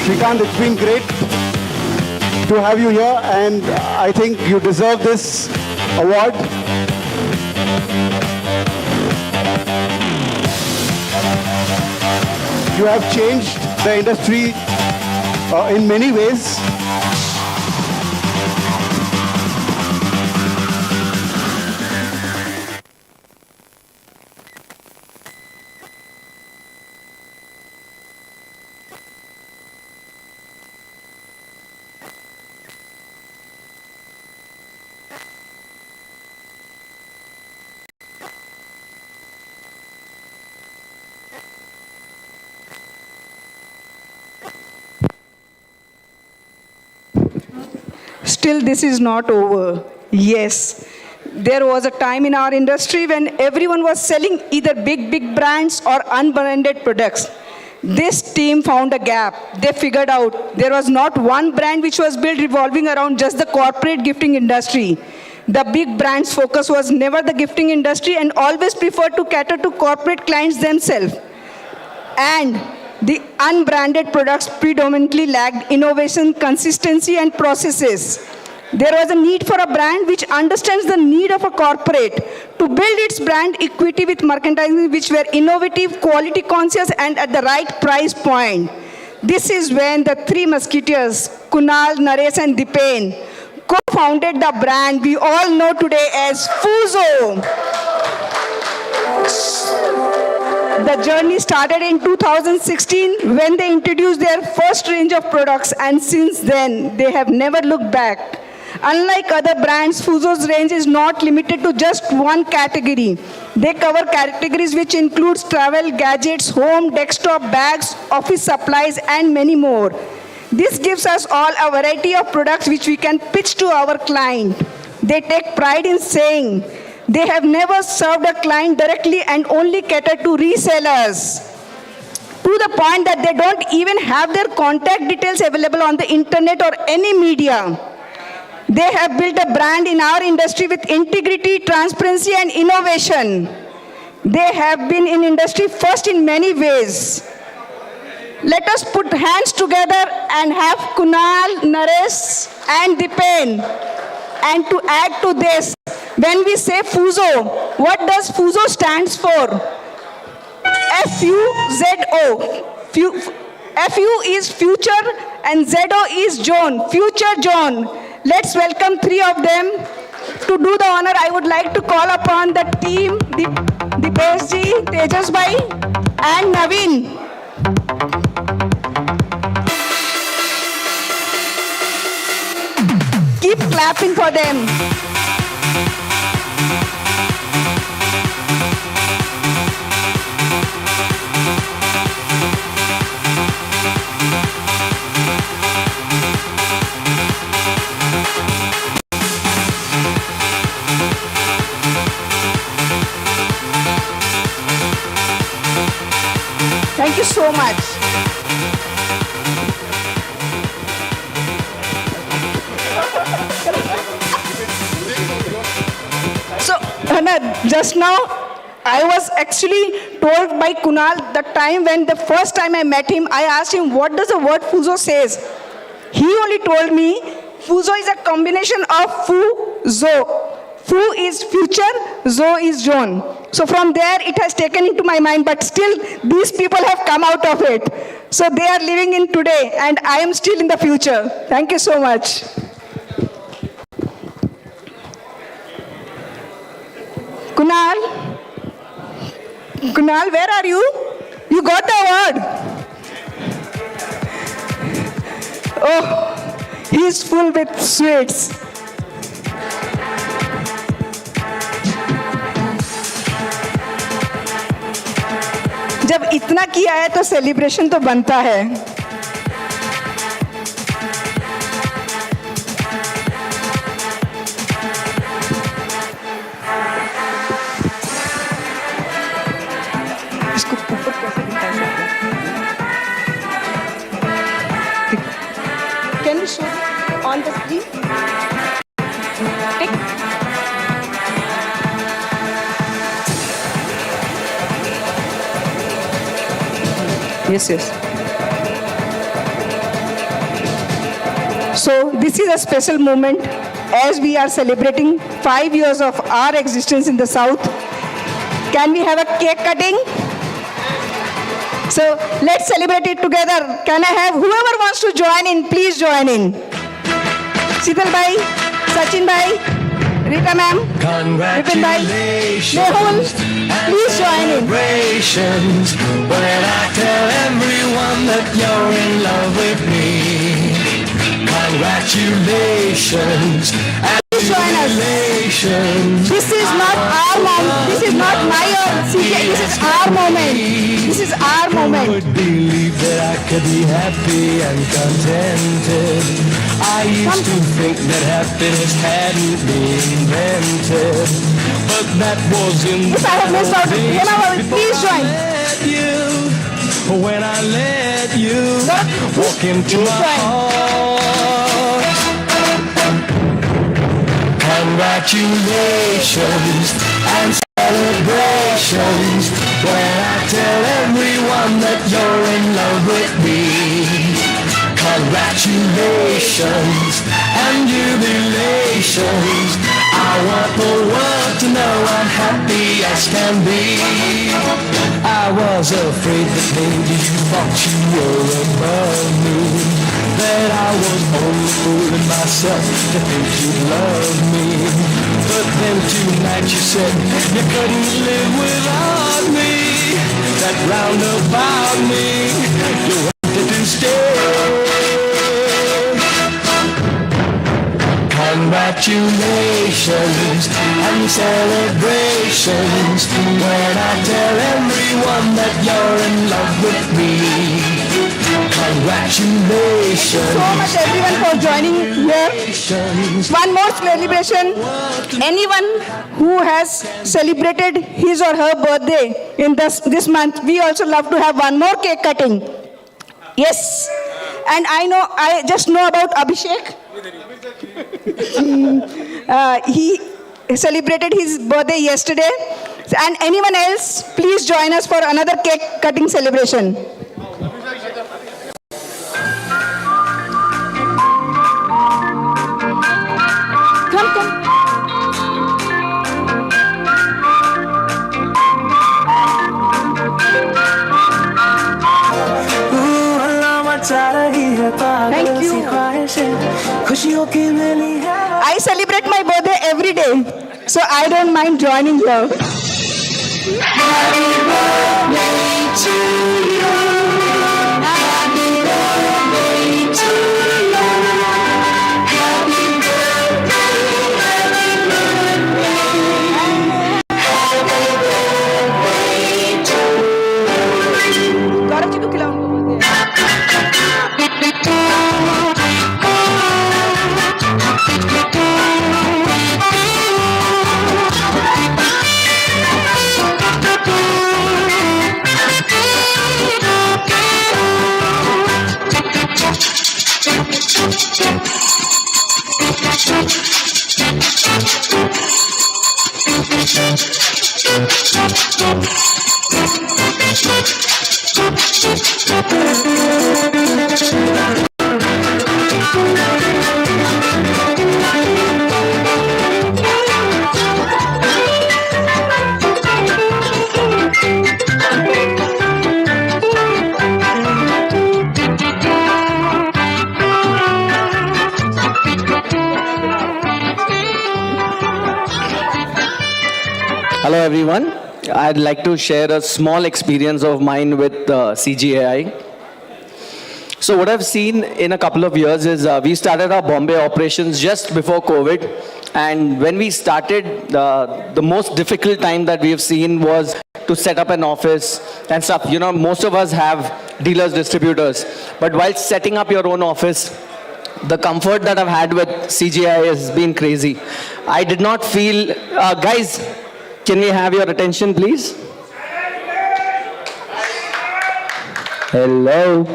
B: Shrikant, it's been great to have you here, and I think you deserve this award. You have changed the industry in many ways.
A: Still, this is not over. Yes, there was a time in our industry when everyone was selling either big brands or unbranded products. This team found a gap. They figured out there was not one brand which was built revolving around just the corporate gifting industry. The big brands' focus was never the gifting industry and always preferred to cater to corporate clients themselves. And the unbranded products predominantly lacked innovation, consistency, and processes. There was a need for a brand which understands the need of a corporate to build its brand equity with merchandising which were innovative, quality conscious, and at the right price point. This is when the 3 musketeers, Kunal, Naresh, and Dipen, co-founded the brand we all know today as Fuso. The journey started in 2016 when they introduced their first range of products, and since then, they have never looked back. Unlike other brands, Fuso's range is not limited to just one category. They cover categories which includes travel, gadgets, home, desktop, bags, office supplies, and many more. This gives us all a variety of products which we can pitch to our client. They take pride in saying they have never served a client directly and only cater to resellers, to the point that they don't even have their contact details available on the internet or any media. They have built a brand in our industry with integrity, transparency, and innovation. They have been in industry first in many ways. Let us put hands together and have Kunal, Naresh, and Dipen. And to add to this, when we say Fuso, what does Fuso stands for? F-U-Z-O. F-U is future and Z-O is John, future John. Let's welcome 3 of them. To do the honor, I would like to call upon the team, Dipesh ji, Tejas bhai, and Naveen. Keep clapping for them. Thank you so much. So, Hana, just now, I was actually told by Kunal the time when the first time I met him, I asked him, what does the word Fuso says? He only told me, Fuso is a combination of Fu Zoe. Fu is future, Zoe is Joan. So from there it has taken into my mind, but still these people have come out of it. So they are living in today and I am still in the future. Thank you so much. Kunal, where are you? You got the award. Oh, he is full with sweets. जब इतना किया है तो celebration तो बनता है. इसको ऊपर कैसे दिखा सकते हैं? Can you show on the screen? Tick. Yes, yes. So this is a special moment as we are celebrating 5 years of our existence in the South. Can we have a cake cutting? So let's celebrate it together. Can I have whoever wants to join in, please join in. Sital bhai, Sachin bhai, Rita ma'am, Vipin bhai, Mehul, please join in.
L: When I tell everyone that you're in love with me, congratulations.
A: Please join us. This is not our moment. This is not my CGAI. This is our moment. This is our moment.
L: Who would believe that I could be happy and contented? I used to think that happiness hadn't been invented, but that was in
A: if I have missed out, please join.
L: When I let you walk into my heart. Congratulations and celebrations when I tell everyone that you're in love with me. Congratulations and jubilations. I want the world to know I'm happy as can be. I was afraid that maybe you thought you were above me, that I was only fooling myself to think you'd love me. But then tonight you said you couldn't live without me. That roundabout me, you wanted to stay. Congratulations and celebrations when I tell everyone that you're in love with me. Congratulations.
A: So much everyone for joining here. One more celebration. Anyone who has celebrated his or her birthday in this month, we also love to have one more cake cutting. Yes. And I just know about Abhishek. He celebrated his birthday yesterday. And anyone else, please join us for another cake cutting celebration. Come. Thank you. I celebrate my birthday every day, so I don't mind joining here.
L: Happy birthday to you. Happy birthday to you. Happy birthday, happy birthday, happy birthday to you.
A: Gaurav ji को खिलाओ उनको बोलते हैं.
U: Hello everyone. I'd like to share a small experience of mine with CGAI. So what I've seen in a couple of years is we started our Bombay operations just before COVID. And when we started, the most difficult time that we have seen was to set up an office and stuff. You know, most of us have dealers, distributors. But while setting up your own office, the comfort that I've had with CGI has been crazy. I did not feel, guys, can we have your attention please? Hello.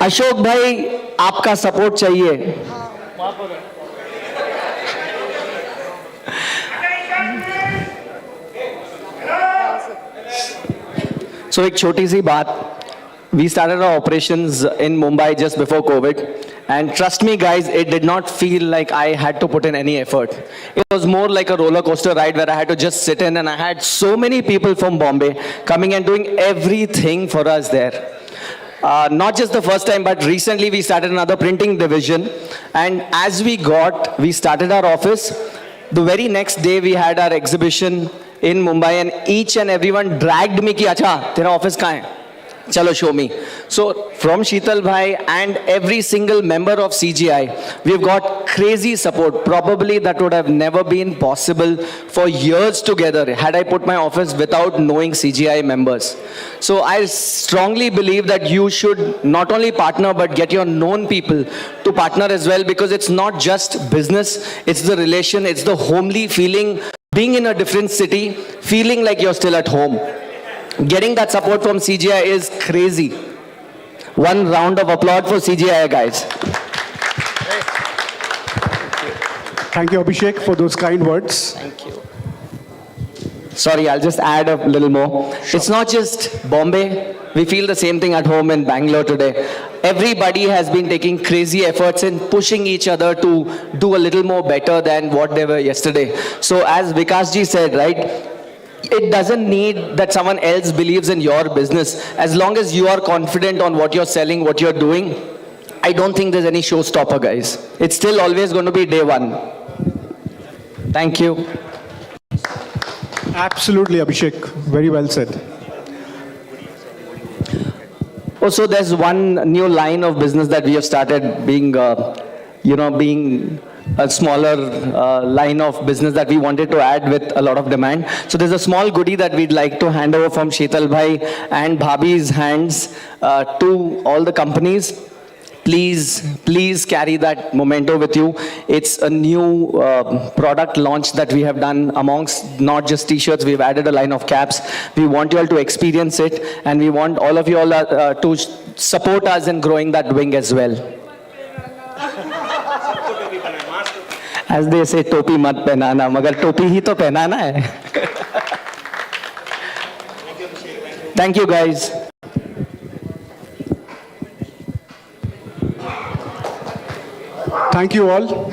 U: Ashok भाई आपका support चाहिए. So एक छोटी सी बात. We started our operations in Mumbai just before COVID. And trust me guys, it did not feel like I had to put in any effort. It was more like a roller coaster ride where I had to just sit in, and I had so many people from Bombay coming and doing everything for us there. Not just the first time, but recently we started another printing division. And as we started our office, the very next day we had our exhibition in Mumbai, and each and everyone dragged me ki, acha, tera office kahan hai? Chalo, show me. So from Sheetal Bhai and every single member of CGI, we've got crazy support. Probably that would have never been possible for years together had I put my office without knowing CGI members. So I strongly believe that you should not only partner but get your known people to partner as well, because it's not just business, it's the relation, it's the homely feeling, being in a different city, feeling like you're still at home. Getting that support from CGI is crazy. One round of applause for CGI, guys.
B: Thank you, Abhishek, for those kind words.
U: Thank you. Sorry, I'll just add a little more. Sure. It's not just Bombay. We feel the same thing at home in Bangalore today. Everybody has been taking crazy efforts in pushing each other to do a little more better than what they were yesterday. So as Vikas ji said, right, it doesn't need that someone else believes in your business. As long as you are confident on what you're selling, what you're doing, I don't think there's any showstopper, guys. It's still always going to be day one. Thank you.
B: Absolutely, Abhishek. Very well said.
U: Also, there's one new line of business that we have started being, being a smaller line of business that we wanted to add with a lot of demand. So there's a small goodie that we'd like to hand over from Sheetal Bhai and Bhabhi's hands to all the companies. Please carry that memento with you. It's a new product launch that we have done amongst not just t-shirts. We've added a line of caps. We want you all to experience it, and we want all of you all to support us in growing that wing as well. As they say, topi mat pehnana, magar topi hi to pehnana hai. Thank you, guys.
B: Thank you all.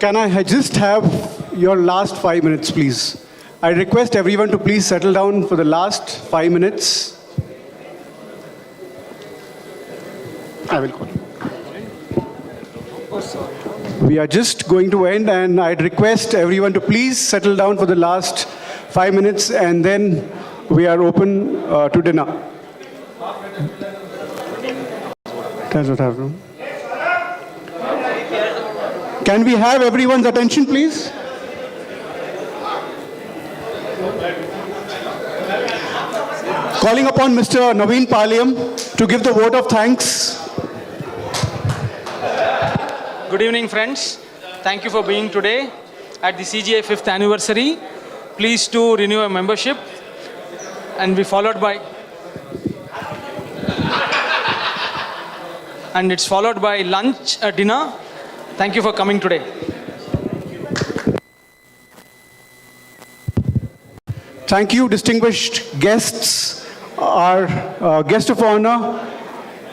B: Can I just have your last 5 minutes, please? I request everyone to please settle down for the last 5 minutes. I will call. We are just going to end, and I'd request everyone to please settle down for the last 5 minutes, and then we are open to dinner. That's what happened. Can we have everyone's attention, please? Calling upon Mr. Naveen Palyam to give the vote of thanks.
V: Good evening, friends. Thank you for being today at the CGI 5th anniversary. Please do renew a membership, and be followed by lunch, dinner. Thank you for coming today.
B: Thank you, distinguished guests, our guest of honor,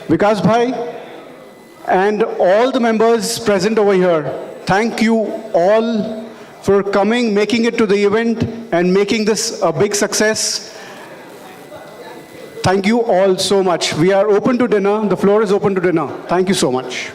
B: Vikas Bhai, and all the members present over here. Thank you all for coming, making it to the event, and making this a big success. Thank you all so much. We are open to dinner. The floor is open to dinner. Thank you so much.